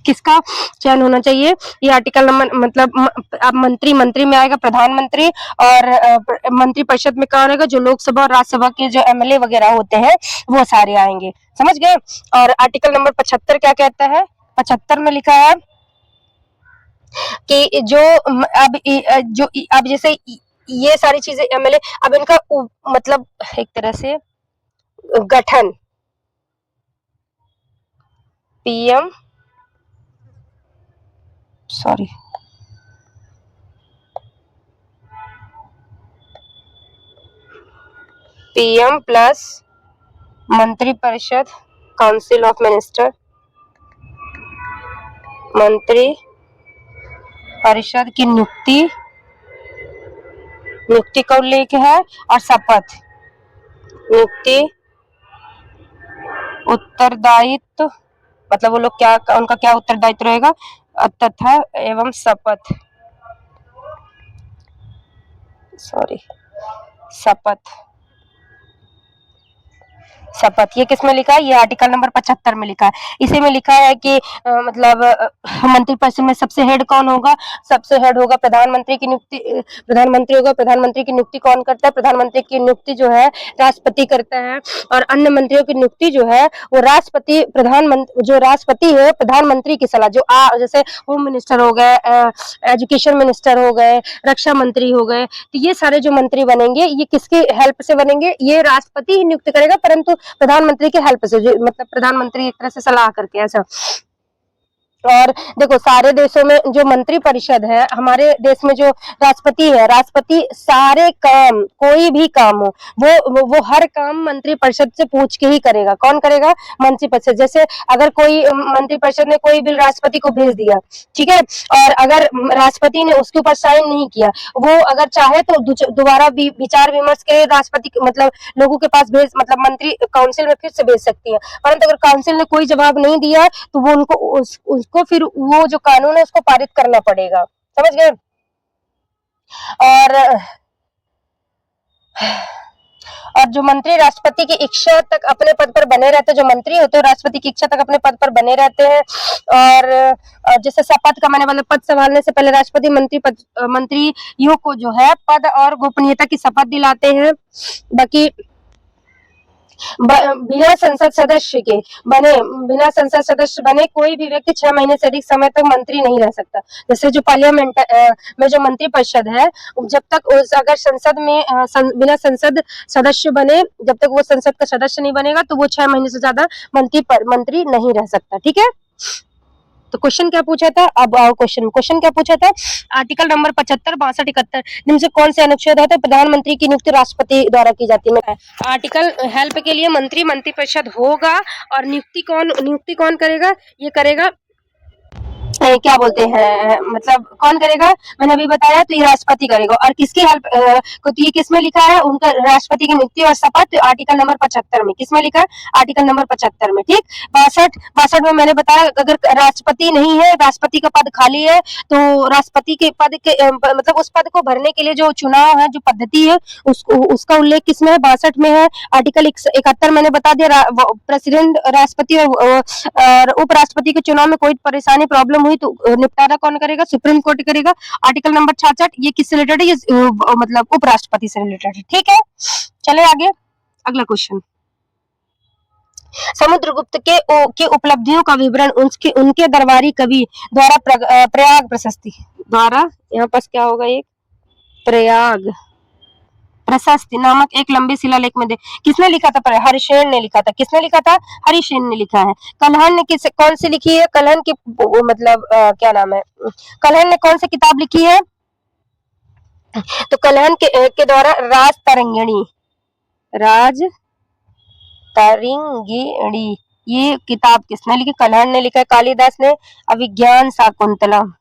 किसका चयन होना चाहिए? ये आर्टिकल नंबर मतलब अब मंत्री में आएगा प्रधानमंत्री, और मंत्रिपरिषद में कौन रहेगा? जो लोकसभा और राज्यसभा के जो एमएलए वगैरह होते हैं वो सारे आएंगे, समझ गए। और आर्टिकल नंबर 75 क्या कहता है? 75 में लिखा है कि अब जैसे ये सारी चीजें एमएलए, अब इनका मतलब एक तरह से गठन पीएम, सॉरी पीएम प्लस मंत्रिपरिषद, काउंसिल ऑफ मिनिस्टर, मंत्री परिषद की नियुक्ति का उल्लेख है, और शपथ, नियुक्ति, उत्तरदायित्व, मतलब वो लोग क्या, उनका क्या उत्तरदायित्व रहेगा, तथा एवं शपथ, शपथ, ये किसमें लिखा है, ये आर्टिकल नंबर 75 में लिखा है। इसी में लिखा है कि मतलब मंत्रिपरिषद में सबसे हेड कौन होगा, सबसे हेड होगा प्रधानमंत्री की नियुक्ति, प्रधानमंत्री होगा। प्रधानमंत्री की नियुक्ति कौन करता है, प्रधानमंत्री की नियुक्ति जो है राष्ट्रपति करता है, और अन्य मंत्रियों की नियुक्ति जो है वो राष्ट्रपति, जो राष्ट्रपति है प्रधानमंत्री की सलाह, जैसे होम मिनिस्टर हो गए, एजुकेशन मिनिस्टर हो गए, रक्षा मंत्री हो गए, तो ये सारे जो मंत्री बनेंगे ये किसकी हेल्प से बनेंगे, ये राष्ट्रपति ही नियुक्त करेगा, परंतु प्रधानमंत्री की हेल्प से, मतलब प्रधानमंत्री एक तरह से सलाह करके, ऐसा। और देखो सारे देशों में जो मंत्री परिषद है, हमारे देश में जो राष्ट्रपति है, राष्ट्रपति सारे काम, कोई भी काम हो, वो हर काम मंत्री परिषद से पूछ के ही करेगा। कौन करेगा, मंत्री परिषद। जैसे अगर कोई मंत्री परिषद ने कोई बिल राष्ट्रपति को भेज दिया, ठीक है, और अगर राष्ट्रपति ने उसके ऊपर साइन नहीं किया, वो अगर चाहे तो दोबारा विचार विमर्श के राष्ट्रपति, मतलब लोगों के पास भेज, मतलब मंत्री काउंसिल में फिर से भेज सकती है, परंतु अगर काउंसिल ने कोई जवाब नहीं दिया तो वो उसको फिर वो जो कानून है उसको पारित करना पड़ेगा, समझ गए। और जो मंत्री राष्ट्रपति की इच्छा तक अपने पद पर बने रहते हैं, जो मंत्री होते हैं राष्ट्रपति की इच्छा तक अपने पद पर बने रहते हैं। और जैसे शपथ का मैंने बोला, पद संभालने से पहले राष्ट्रपति मंत्रियों को जो है पद और गोपनीयता की शपथ दिलाते हैं। बाकी बिना संसद सदस्य बने कोई भी व्यक्ति 6 महीने से अधिक समय तक मंत्री नहीं रह सकता। जैसे जो पार्लियामेंट में जो मंत्री परिषद है, जब तक अगर संसद में बिना संसद सदस्य बने, जब तक वो संसद का सदस्य नहीं बनेगा तो वो 6 महीने से ज्यादा मंत्री नहीं रह सकता, ठीक है। तो क्वेश्चन क्या पूछा था, अब आओ क्वेश्चन क्या पूछा था, आर्टिकल नंबर 75, 62, 71 जिनमें से कौन से अनुच्छेद है, तो प्रधानमंत्री की नियुक्ति राष्ट्रपति द्वारा की जाती है। आर्टिकल हेल्प के लिए मंत्री परिषद होगा, और नियुक्ति कौन करेगा, ये करेगा क्या बोलते हैं, मतलब कौन करेगा, मैंने अभी बताया, तो ये राष्ट्रपति करेगा। और किसकी हेल्प को, तो ये किसमें लिखा है, उनका राष्ट्रपति की नियुक्ति और शपथ आर्टिकल नंबर 75 में, किसमें लिखा है, आर्टिकल नंबर 75 में, ठीक। 62 में मैंने बताया, अगर राष्ट्रपति नहीं है, राष्ट्रपति का पद खाली है, तो राष्ट्रपति के पद के मतलब उस पद को भरने के लिए जो चुनाव है, जो पद्धति है, उसका उल्लेख किसमें है, 62 में है। आर्टिकल 71 मैंने बता दिया, प्रेसिडेंट, राष्ट्रपति और उपराष्ट्रपति के चुनाव में कोई परेशानी प्रॉब्लम हुई तो निपटारा कौन करेगा, सुप्रीम कोर्ट करेगा। आर्टिकल नंबर 66 ये किससे रिलेटेड है, ये मतलब उपराष्ट्रपति से रिलेटेड है, ठीक है। चले आगे, अगला क्वेश्चन। समुद्रगुप्त की उपलब्धियों का विवरण उनके दरबारी कवि द्वारा प्रयाग प्रशस्ति द्वारा, यहाँ पास क्या होगा, एक प्रयाग प्रशस्ति नामक एक लंबे शिलालेख में किसने लिखा था, हरिसेन ने लिखा था। किसने लिखा था, हरिसेन ने लिखा है। कल्हण ने कौन सी लिखी है, कल्हण की मतलब क्या नाम है, कल्हण ने कौन सी किताब लिखी है, तो कल्हण के द्वारा राज तरंगिणी ये किताब किसने लिखी, कल्हण ने लिखा है। कालिदास ने अभिज्ञान शाकुंतलम,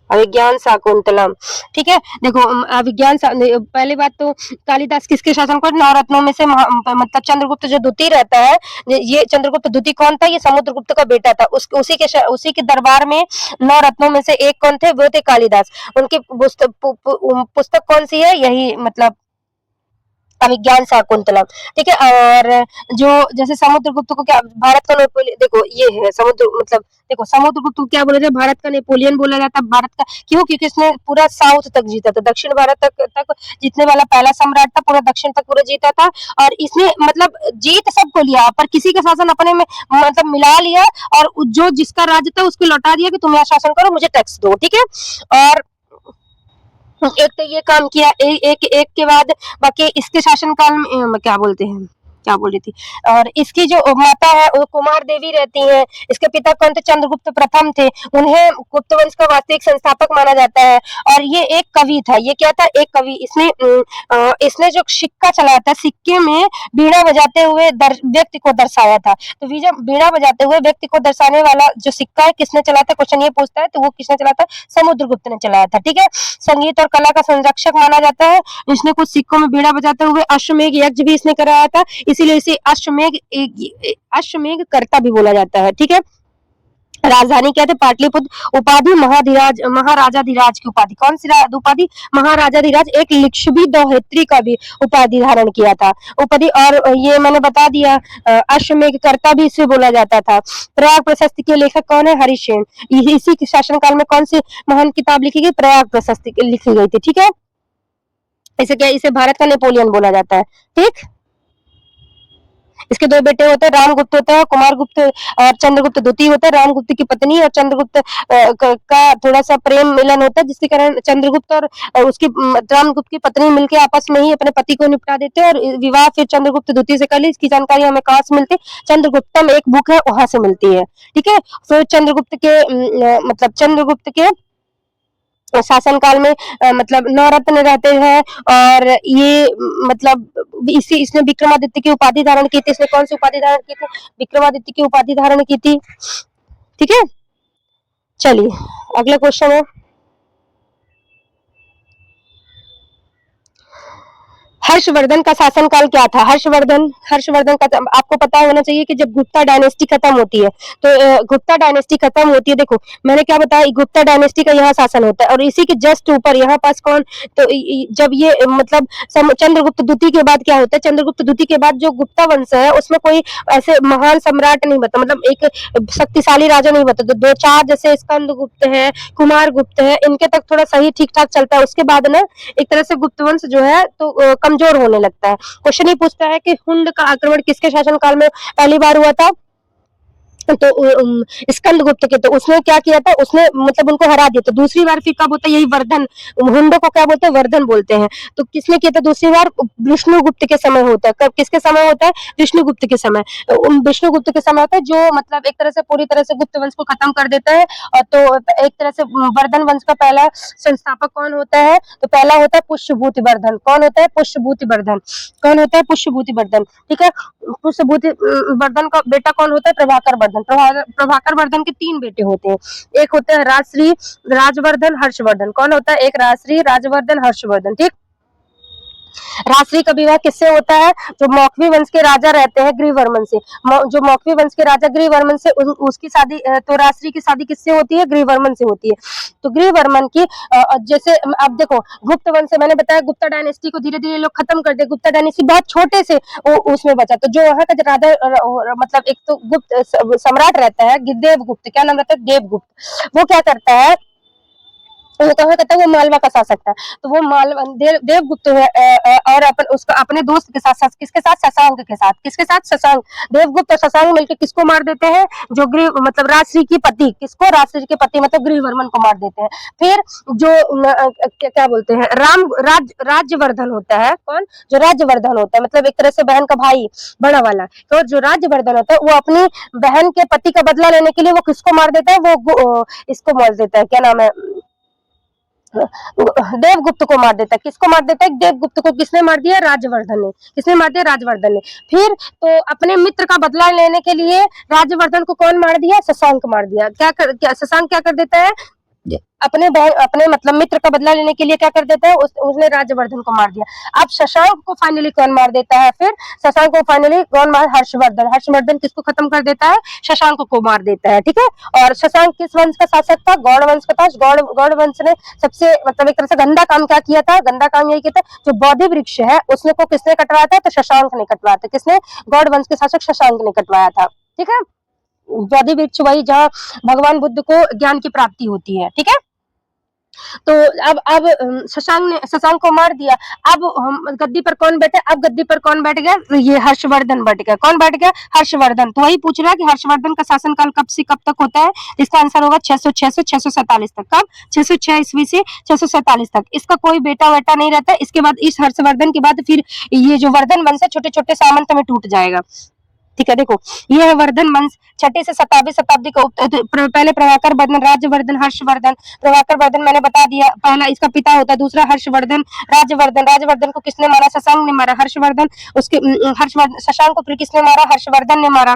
अभिज्ञान शाकुंतलम, ठीक है। देखो पहली बात तो कालिदास किसके शासन को, नवरत्नों में से मतलब चंद्रगुप्त जो द्वितीय रहता है, ये चंद्रगुप्त द्वितीय कौन था, ये समुद्रगुप्त का बेटा था। उसी के दरबार में 9 रत्नों में से एक कौन थे, वो थे कालिदास। उनकी पुस्तक कौन सी है, यही मतलब अभिज्ञान शाकुंतलम, ठीक है। और जो जैसे समुद्रगुप्त को क्या भारत का नेपोलियन, देखो ये है समुद्र, मतलब देखो समुद्रगुप्त को क्या बोला जाता है, भारत का नेपोलियन बोला जाता है। भारत का क्यों, क्योंकि इसने पूरा साउथ तक जीता था, दक्षिण भारत तक जीतने वाला पहला सम्राट था, पूरा दक्षिण तक पूरा जीता था। और इसने मतलब जीत सबको लिया, पर किसी का शासन अपने में मतलब मिला लिया, और जो जिसका राज्य था उसको लौटा दिया कि तुम यहाँ शासन करो, मुझे टैक्स दो, ठीक है। और एक तो ये काम किया, एक के बाद बाकी इसके शासनकाल में क्या बोलते हैं, क्या बोल रही थी, और इसकी जो माता है वो कुमार देवी रहती हैं। इसके पिता कौन थे, चंद्रगुप्त प्रथम थे, उन्हें गुप्त वंश का वास्तविक संस्थापक माना जाता है। और ये एक कवि था, ये क्या था, एक कवि। इसने जो सिक्का चलाया था, सिक्के में बीड़ा बजाते हुए व्यक्ति को दर्शाया था। तो बीड़ा बजाते हुए व्यक्ति को दर्शाने वाला जो सिक्का है किसने चलाया था, क्वेश्चन ये पूछता है, तो वो किसने चलाया था, समुद्रगुप्त ने चलाया था। ठीक है, संगीत और कला का संरक्षक माना जाता है। इसने कुछ सिक्कों में बीड़ा बजाते हुए अश्वमेध यज्ञ भी इसने कराया था, इसीलिए इसे अश्वमेध कर्ता भी बोला जाता है। ठीक है, राजधानी क्या थी, पाटलिपुत्र। उपाधि महाराजाधिराज की उपाधि, कौन सी उपाधि, महाराजाधिराज। एक लिच्छवी दोहित्री का भी उपाधि धारण किया था, उपाधि। और ये मैंने बता दिया, अश्वमेध कर्ता भी इसे बोला जाता था। प्रयाग प्रशस्ति के लेखक कौन है, हरिसेन। इसी के शासनकाल में कौन सी महान किताब लिखी गई, प्रयाग प्रशस्ति लिखी गई थी। ठीक है, इसे भारत का नेपोलियन बोला जाता है। ठीक, इसके दो बेटे होते हैं, रामगुप्त होता है, कुमारगुप्त और चंद्रगुप्त द्वितीय होता है। रामगुप्त की पत्नी और चंद्रगुप्त का थोड़ा सा प्रेम मिलन होता है, जिसके कारण चंद्रगुप्त और उसकी रामगुप्त की पत्नी मिलकर आपस में ही अपने पति को निपटा देते हैं और विवाह फिर चंद्रगुप्त द्वितीय से कर ली। इसकी जानकारी हमें कहाँ से मिलती है, चंद्रगुप्तम एक बुक है वहां से मिलती है। ठीक है, फिर चंद्रगुप्त के शासनकाल में मतलब 9 रत्न रहते हैं। और ये मतलब इसने विक्रमादित्य की उपाधि धारण की थी। इसने कौन सी उपाधि धारण की थी, विक्रमादित्य की उपाधि धारण की थी। ठीक है, चलिए अगला क्वेश्चन है, हर्षवर्धन का शासनकाल क्या था। हर्षवर्धन का आपको पता होना चाहिए कि जब गुप्ता डायनेस्टी खत्म होती है, तो गुप्ता डायनेस्टी खत्म होती है, देखो मैंने क्या बताया, गुप्ता डायनेस्टी का यहाँ शासन होता है। और इसी के जस्ट ऊपर यहाँ पास कौन, तो जब ये मतलब चंद्रगुप्त द्वितीय के बाद क्या होता है, चंद्रगुप्त द्वितीय के बाद जो गुप्ता वंश है उसमें कोई ऐसे महान सम्राट नहीं बता, मतलब एक शक्तिशाली राजा नहीं बता। तो 2-4 जैसे स्कंदगुप्त है, कुमार गुप्त है, इनके तक थोड़ा सही ठीक ठाक चलता है। उसके बाद ना एक तरह से गुप्त वंश जो है तो कमजोर होने लगता है। क्वेश्चन ये पूछता है कि हुंड का आक्रमण किसके शासनकाल में पहली बार हुआ था, तो स्कंदगुप्त के। तो उसने क्या किया था, उसने मतलब उनको हरा दिया। तो दूसरी बार फिर कब होता है, यही वर्धन, हुंडो को क्या बोलते हैं, वर्धन बोलते हैं। तो किसने किया था दूसरी बार, विष्णुगुप्त के समय होता है। कब, किसके समय होता है, विष्णुगुप्त के समय। विष्णुगुप्त के समय होता है, जो मतलब एक तरह से पूरी तरह से गुप्त वंश को खत्म कर देता है। और तो एक तरह से वर्धन वंश का पहला संस्थापक कौन होता है, तो पहला होता है पुष्यभूति वर्धन। कौन होता है, पुष्यभूति वर्धन। कौन होता है, पुष्यभूति वर्धन। ठीक है, पुष्यभूति वर्धन का बेटा कौन होता है, प्रभाकर वर्धन। प्रभाकर वर्धन के 3 बेटे होते हैं, एक होता है राजश्री राजवर्धन हर्षवर्धन। कौन होता है, एक राजश्री राजवर्धन हर्षवर्धन। ठीक, राजश्री का विवाह किससे होता है, जो मौखवी वंश के राजा रहते हैं ग्रीवर्मन से। जो मौखवी वंश के राजा ग्रीवर्मन से उसकी शादी, तो राजश्री की शादी किससे होती है, ग्रीवर्मन से होती है। तो ग्रीवर्मन की जैसे अब देखो, गुप्त वंश से मैंने बताया गुप्ता डायनेस्टी को धीरे धीरे लोग खत्म कर दे। गुप्ता डायनेस्टी बहुत छोटे से उसमें बचा। तो जो वहां का जो राजा मतलब एक तो गुप्त सम्राट रहता है देवगुप्त, क्या नाम रहता है, देवगुप्त। वो क्या करता है, वो कहा करता है, वो मालवा का शासक था। तो वो देवगुप्त और उसका अपने दोस्त के साथ, किसके साथ, शशांक के साथ। किसके साथ, शशांक। देवगुप्त और शशांक मिलकर किसको मार देते हैं, जो मतलब राजश्री की पति, किसको, राजश्री के पति मतलब ग्रीवर्मन को मार देते हैं। फिर जो क्या बोलते हैं, राज्यवर्धन होता है। कौन, जो राज्यवर्धन होता है, मतलब एक तरह से बहन का भाई बड़ा वाला। तो जो राज्यवर्धन होता है वो अपनी बहन के पति का बदला लेने के लिए वो किसको मार देता है, वो इसको मार देता है, क्या नाम है, देवगुप्त को मार देता है। किसको मार देता है, देवगुप्त को। किसने मार दिया, राजवर्धन ने। किसने मार दिया, राजवर्धन ने। फिर तो अपने मित्र का बदला लेने के लिए राजवर्धन को कौन मार दिया, शशांक मार दिया। शशांक क्या कर देता है, अपने मतलब मित्र का बदला लेने के लिए क्या कर देता है, उसने राजवर्धन को मार दिया। अब शशांक को फाइनली कौन मार देता है, फिर शशांक को फाइनली कौन मार, हर्षवर्धन किसको खत्म कर देता है, शशांक को मार देता है। ठीक है, और शशांक किस वंश का शासक था, गौड़ वंश का था। गौड़ वंश ने सबसे मतलब एक तरह से गंदा काम क्या किया था, गंदा काम यही किया था, जो बोधि वृक्ष है उसने को किसने कटवाया था, तो शशांक ने कटवाया था। किसने, गौड़ वंश के शासक शशांक ने कटवाया था। ठीक है, बोधि वृक्ष वही जहाँ भगवान बुद्ध को ज्ञान की प्राप्ति होती है। ठीक है, तो अब शशांक को मार दिया। अब गद्दी पर कौन बैठे? अब गद्दी पर कौन बैठ गया? तो ये हर्षवर्धन बैठ गया। कौन बैठ गया? हर्षवर्धन। तो वही पूछ रहा है कि हर्षवर्धन का शासनकाल कब से कब तक होता है? इसका आंसर होगा 606 से 647 तक। कब? 606 ईस्वी से 647 तक। इसका कोई बेटा वेटा नहीं रहता। इसके बाद इस हर्षवर्धन के बाद फिर ये जो वर्धन वंश है छोटे छोटे सामंत में टूट जाएगा। ठीक है, देखो ये है वर्धन वंश। 6ठी से 7वीं शताब्दी का पहले प्रभाकर वर्धन, राज्यवर्धन, हर्षवर्धन। प्रभाकर वर्धन मैंने बता दिया, पहला इसका पिता होता है, दूसरा हर्षवर्धन, राज्यवर्धन। राज्यवर्धन को किसने मारा? शशांक ने मारा। हर्षवर्धन उसके हर्षवर्धन शशांक को फिर किसने मारा? हर्षवर्धन ने मारा।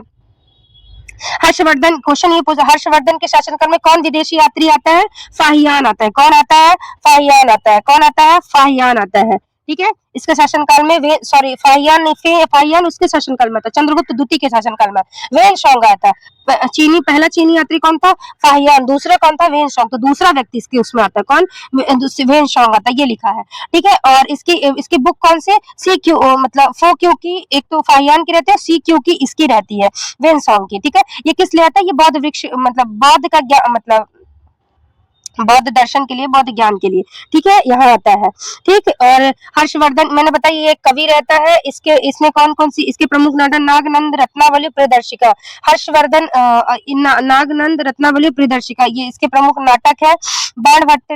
हर्षवर्धन क्वेश्चन ये पूछा, हर्षवर्धन के शासनकाल में कौन विदेशी यात्री आता है? फाहियान आता है। कौन आता है? फाहियान आता है। कौन आता है? फाहियान आता है। ठीक है, इसके शासनकाल में वे सॉरी फाहियान नहीं, फाहियान उसके शासनकाल में था, चंद्रगुप्त द्वितीय के शासनकाल में। वेनसोंग आया था। चीनी पहला चीनी यात्री कौन था? फाहियान। दूसरा कौन था? वेनसोंग। तो दूसरा व्यक्ति इसके उसमें आता है कौन? वेनसोंग आता है, ये लिखा है। ठीक है, और इसकी बुक कौन से? सी क्यू मतलब फो क्यू की, एक तो फाहियान की रहती है, सी क्यू की इसकी रहती है, वेनसोंग की। ठीक है, ये किस लिए आता है? ये बौद्ध वृक्ष मतलब बौद्ध का मतलब बौद्ध दर्शन के लिए, बौद्ध ज्ञान के लिए। ठीक है, यहाँ आता है। ठीक, और हर्षवर्धन मैंने बताया ये एक कवि रहता है। इसने कौन कौन सी इसके प्रमुख नाटक? नागनंद रत्नावली प्रदर्शिका। हर्षवर्धन नागनंद रत्नावली प्रदर्शिका ये इसके प्रमुख नाटक है। बाणभट्ट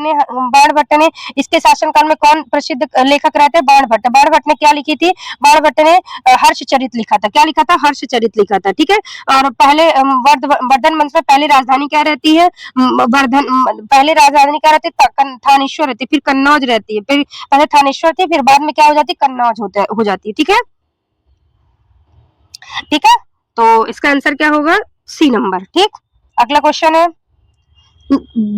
ने इसके शासनकाल में कौन प्रसिद्ध लेखक रहते हैं? बाणभट्ट। बाणभट्ट ने क्या लिखी थी? बाणभट्ट ने हर्षचरित लिखा था। क्या लिखा था? हर्षचरित लिखा था। ठीक है, और पहले वर्धन वंश में पहली राजधानी क्या रहती है? वर्धन पहले राजधानी क्या रहती है? थानेश्वर रहती है, फिर कन्नौज रहती है, फिर पहले थानेश्वर थी, फिर बाद में क्या हो जाती है? कन्नौज हो जाती है। ठीक है, ठीक है, तो इसका आंसर क्या होगा? C number. ठीक, अगला क्वेश्चन है,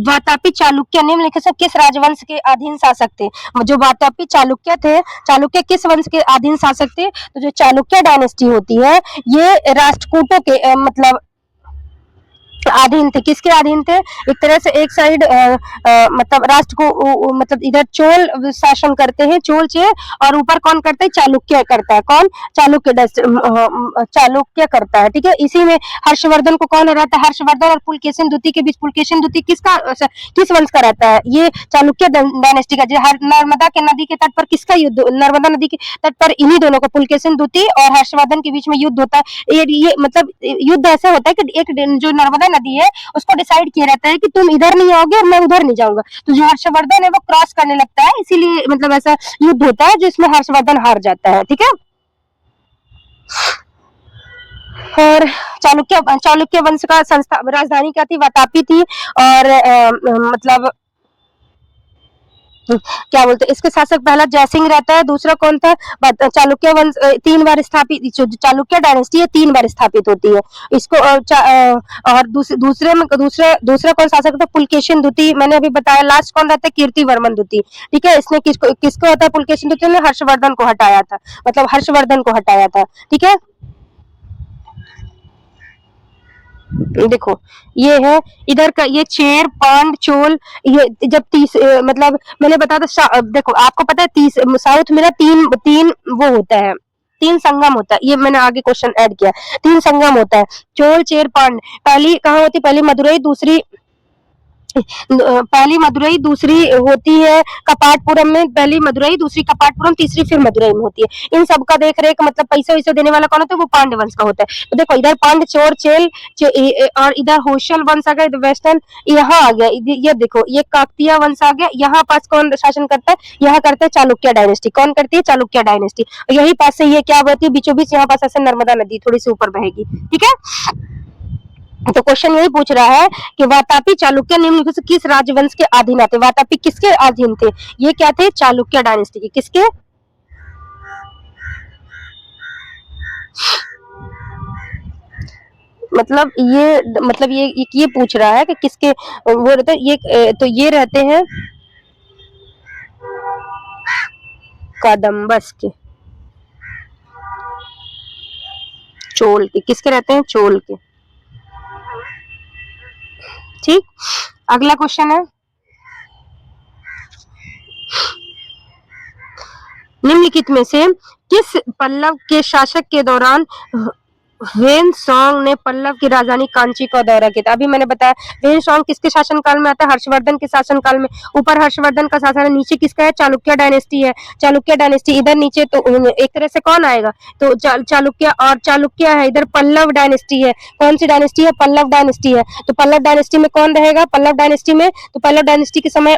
वातापी चालुक्य निम्नलिखित से किस राजवंश के अधीन शासक थे? जो वातापी चालुक्य थे, चालुक्य किस वंश के अधीन शासक थे? तो जो चालुक्य डायनेस्टी होती है ये राष्ट्रकूटों के मतलब अधीन थे। किसके अधीन थे? एक तरह से एक साइड मतलब राष्ट्र को मतलब इधर चोल शासन करते हैं, चोल चे, और ऊपर कौन करता है? चालुक्य करता है। कौन? चालुक्य करता है। ठीक है, इसी में हर्षवर्धन को कौन रहता है? हर्षवर्धन और पुलकेशिन द्वितीय के बीच, पुलकेशिन द्वितीय किस वंश का रहता है? ये चालुक्य डायनेस्टी का। नर्मदा के नदी के तट पर किसका युद्ध? नर्मदा नदी के तट पर इन्हीं दोनों का, पुलकेशिन द्वितीय और हर्षवर्धन के बीच में युद्ध होता है। ये मतलब युद्ध ऐसा होता है कि एक जो नर्मदा नदी है उसको डिसाइड किया रहता है कि तुम इधर नहीं आओगे और मैं उधर नहीं जाऊंगा, तो जो हर्षवर्धन है वो क्रॉस करने लगता है, इसीलिए मतलब ऐसा युद्ध होता है जिसमें हर्षवर्धन हार जाता है। ठीक है, और चालुक्य वंश का राजधानी क्या थी? वातापी थी। और मतलब क्या बोलते हैं, इसके शासक पहला जयसिंह रहता है। दूसरा कौन था? चालुक्य वंश 3 बार स्थापित, चालुक्य डायनेस्टी है 3 बार स्थापित होती है। इसको और दूसरा कौन शासक था? पुलकेशिन द्वितीय। मैंने अभी बताया। लास्ट कौन रहता है? कीर्तिवर्मन द्वितीय। ठीक है, इसने किसको होता है? पुलकेशिन द्वितीय ने हर्षवर्धन को हटाया था, मतलब हर्षवर्धन को हटाया था। ठीक है, देखो ये है इधर का, ये चेर पांड चोल, ये जब मतलब मैंने बताया था, देखो आपको पता है साउथ में ना तीन वो होता है, 3 संगम होता है। ये मैंने आगे क्वेश्चन ऐड किया, 3 संगम होता है, चोल चेर पांड। पहली कहाँ होती? पहली मदुरई, दूसरी पहली मदुरई, दूसरी होती है कपाटपुरम में। पहली मदुरई, दूसरी कपाटपुरम, तीसरी फिर मदुरई में होती है। इन सब का देख रेख मतलब पैसा वैसा देने वाला कौन होता है? वो पांड्य वंश का होता है। तो देखो इधर पांड चोर चेल और इधर होशल वंश आ गया, वेस्टर्न यहाँ आ गया। ये देखो ये काकतीय वंश आ गया। यहाँ पास कौन शासन करता है? यहाँ करता है चालुक्य डायनेस्टी। कौन करती है? चालुक्य डायनेस्टी। यही पास से ये क्या होती है? बीचों बीच यहाँ पास ऐसे नर्मदा नदी थोड़ी सी ऊपर बहेगी। ठीक है, तो क्वेश्चन यही पूछ रहा है कि वातापी चालुक्य निम्नलिखित से किस राजवंश के अधीन आते? वातापी किसके अधीन थे? ये क्या थे? चालुक्य डायनेस्टी के। किसके? मतलब ये पूछ रहा है कि किसके वो रहते ये, तो ये रहते हैं कदम्बस के, चोल के। किसके रहते हैं? चोल के। ठीक, अगला क्वेश्चन है, निम्नलिखित में से किस पल्लव के शासक के दौरान वेनसोंग ने पल्लव की राजधानी कांची का दौरा किया था। अभी मैंने बताया वेनसोंग किसके शासनकाल में आता है? हर्षवर्धन के शासनकाल में। ऊपर हर्षवर्धन का शासन है, नीचे किसका है? चालुक्य डायनेस्टी है। चालुक्य डायनेस्टी इधर नीचे तो एक तरह से कौन आएगा? तो चालुक्य, और चालुक्य है इधर, पल्लव डायनेस्टी है। कौन सी डायनेस्टी है? पल्लव डायनेस्टी है। तो पल्लव डायनेस्टी में कौन रहेगा? पल्लव डायनेस्टी में, तो पल्लव डायनेस्टी के समय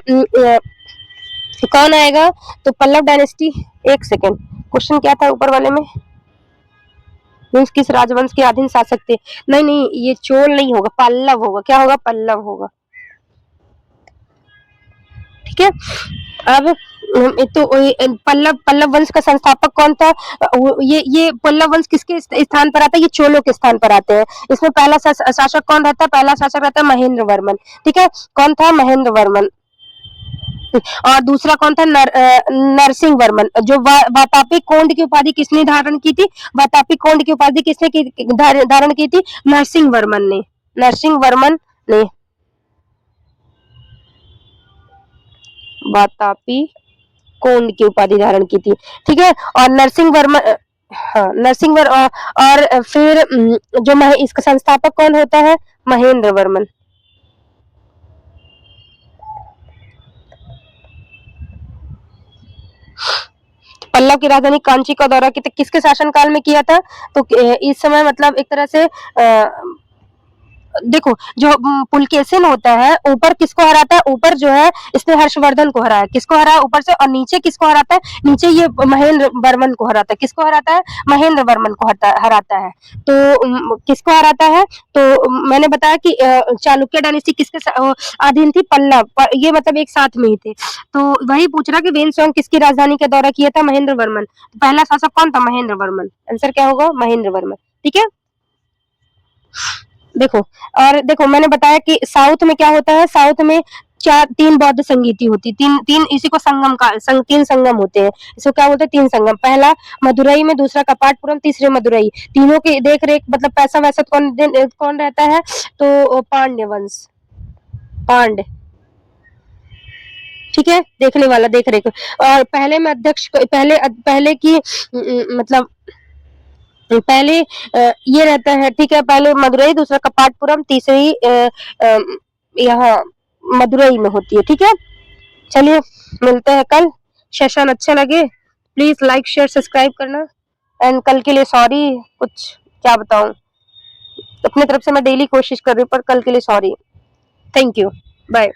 कौन आएगा? तो पल्लव डायनेस्टी, एक सेकेंड, क्वेश्चन क्या था ऊपर वाले में? मीन्स किस राजवंश के अधीन शासक थे? नहीं नहीं, ये चोल नहीं होगा, पल्लव होगा। क्या होगा? पल्लव होगा। ठीक है। अब तो पल्लव पल्लव वंश का संस्थापक कौन था? ये पल्लव वंश किसके स्थान पर आता है? ये चोलों के स्थान पर आते हैं। इसमें पहला शासक कौन रहता है? पहला शासक रहता है महेंद्र वर्मन। ठीक है, कौन था? महेंद्र वर्मन। और दूसरा कौन था? नरसिंह वर्मन। जो वातापी कोंड की उपाधि किसने धारण की थी? वातापी कोंड की उपाधि किसने धारण की थी? नरसिंह वर्मन ने। नरसिंह वर्मन ने वातापी कोंड की उपाधि धारण की थी। ठीक है, और नरसिंह वर्मन, हाँ नरसिंह और फिर जो इसका संस्थापक कौन होता है? महेंद्र वर्मन। पल्लव की राजधानी कांची का दौरा किसके शासनकाल में किया था? तो इस समय मतलब एक तरह से देखो, जो पुलकेशिन होता है ऊपर किसको हराता है? ऊपर जो है इसने हर्षवर्धन को हराया। किसको हराया? ऊपर से। और नीचे किसको हराता है? नीचे ये महेंद्र वर्मन को हराता है। किसको हराता है? महेंद्र वर्मन को हराता है। तो किसको हराता है? तो मैंने बताया कि चालुक्य डायनेस्टी किसके अधीन थी? पल्लव। ये मतलब एक साथ में ही थे। तो वही पूछ रहा कि वेनसोंग किसकी राजधानी का दौरा किया था? महेंद्र वर्मन। पहला शासक कौन था? महेंद्र वर्मन। आंसर क्या होगा? महेंद्र वर्मन। ठीक है। देखो, और देखो मैंने बताया कि साउथ में क्या होता है? साउथ में तीन बौद्ध संगीति होती, तीन तीन इसी को संगम का तीन संगम होते हैं। इसको क्या बोलते हैं? तीन संगम। पहला मदुरई में, दूसरा कपाटपुरम, तीसरे मदुरई। तीनों की देख रेख मतलब पैसा वैसा कौन रहता है? तो पांड्य वंश, पांड्य। ठीक है, देखने वाला देख रेख। और पहले में अध्यक्ष, पहले की मतलब पहले ये रहता है। ठीक है, पहले मदुरई, दूसरा कपाटपुरम, तीसरी यहाँ मदुरई में होती है। ठीक है, चलिए मिलते हैं कल। सेशन अच्छा लगे प्लीज लाइक शेयर सब्सक्राइब करना। एंड कल के लिए सॉरी, कुछ क्या बताऊं, अपनी तरफ से मैं डेली कोशिश कर रही हूँ, पर कल के लिए सॉरी। Thank you, bye.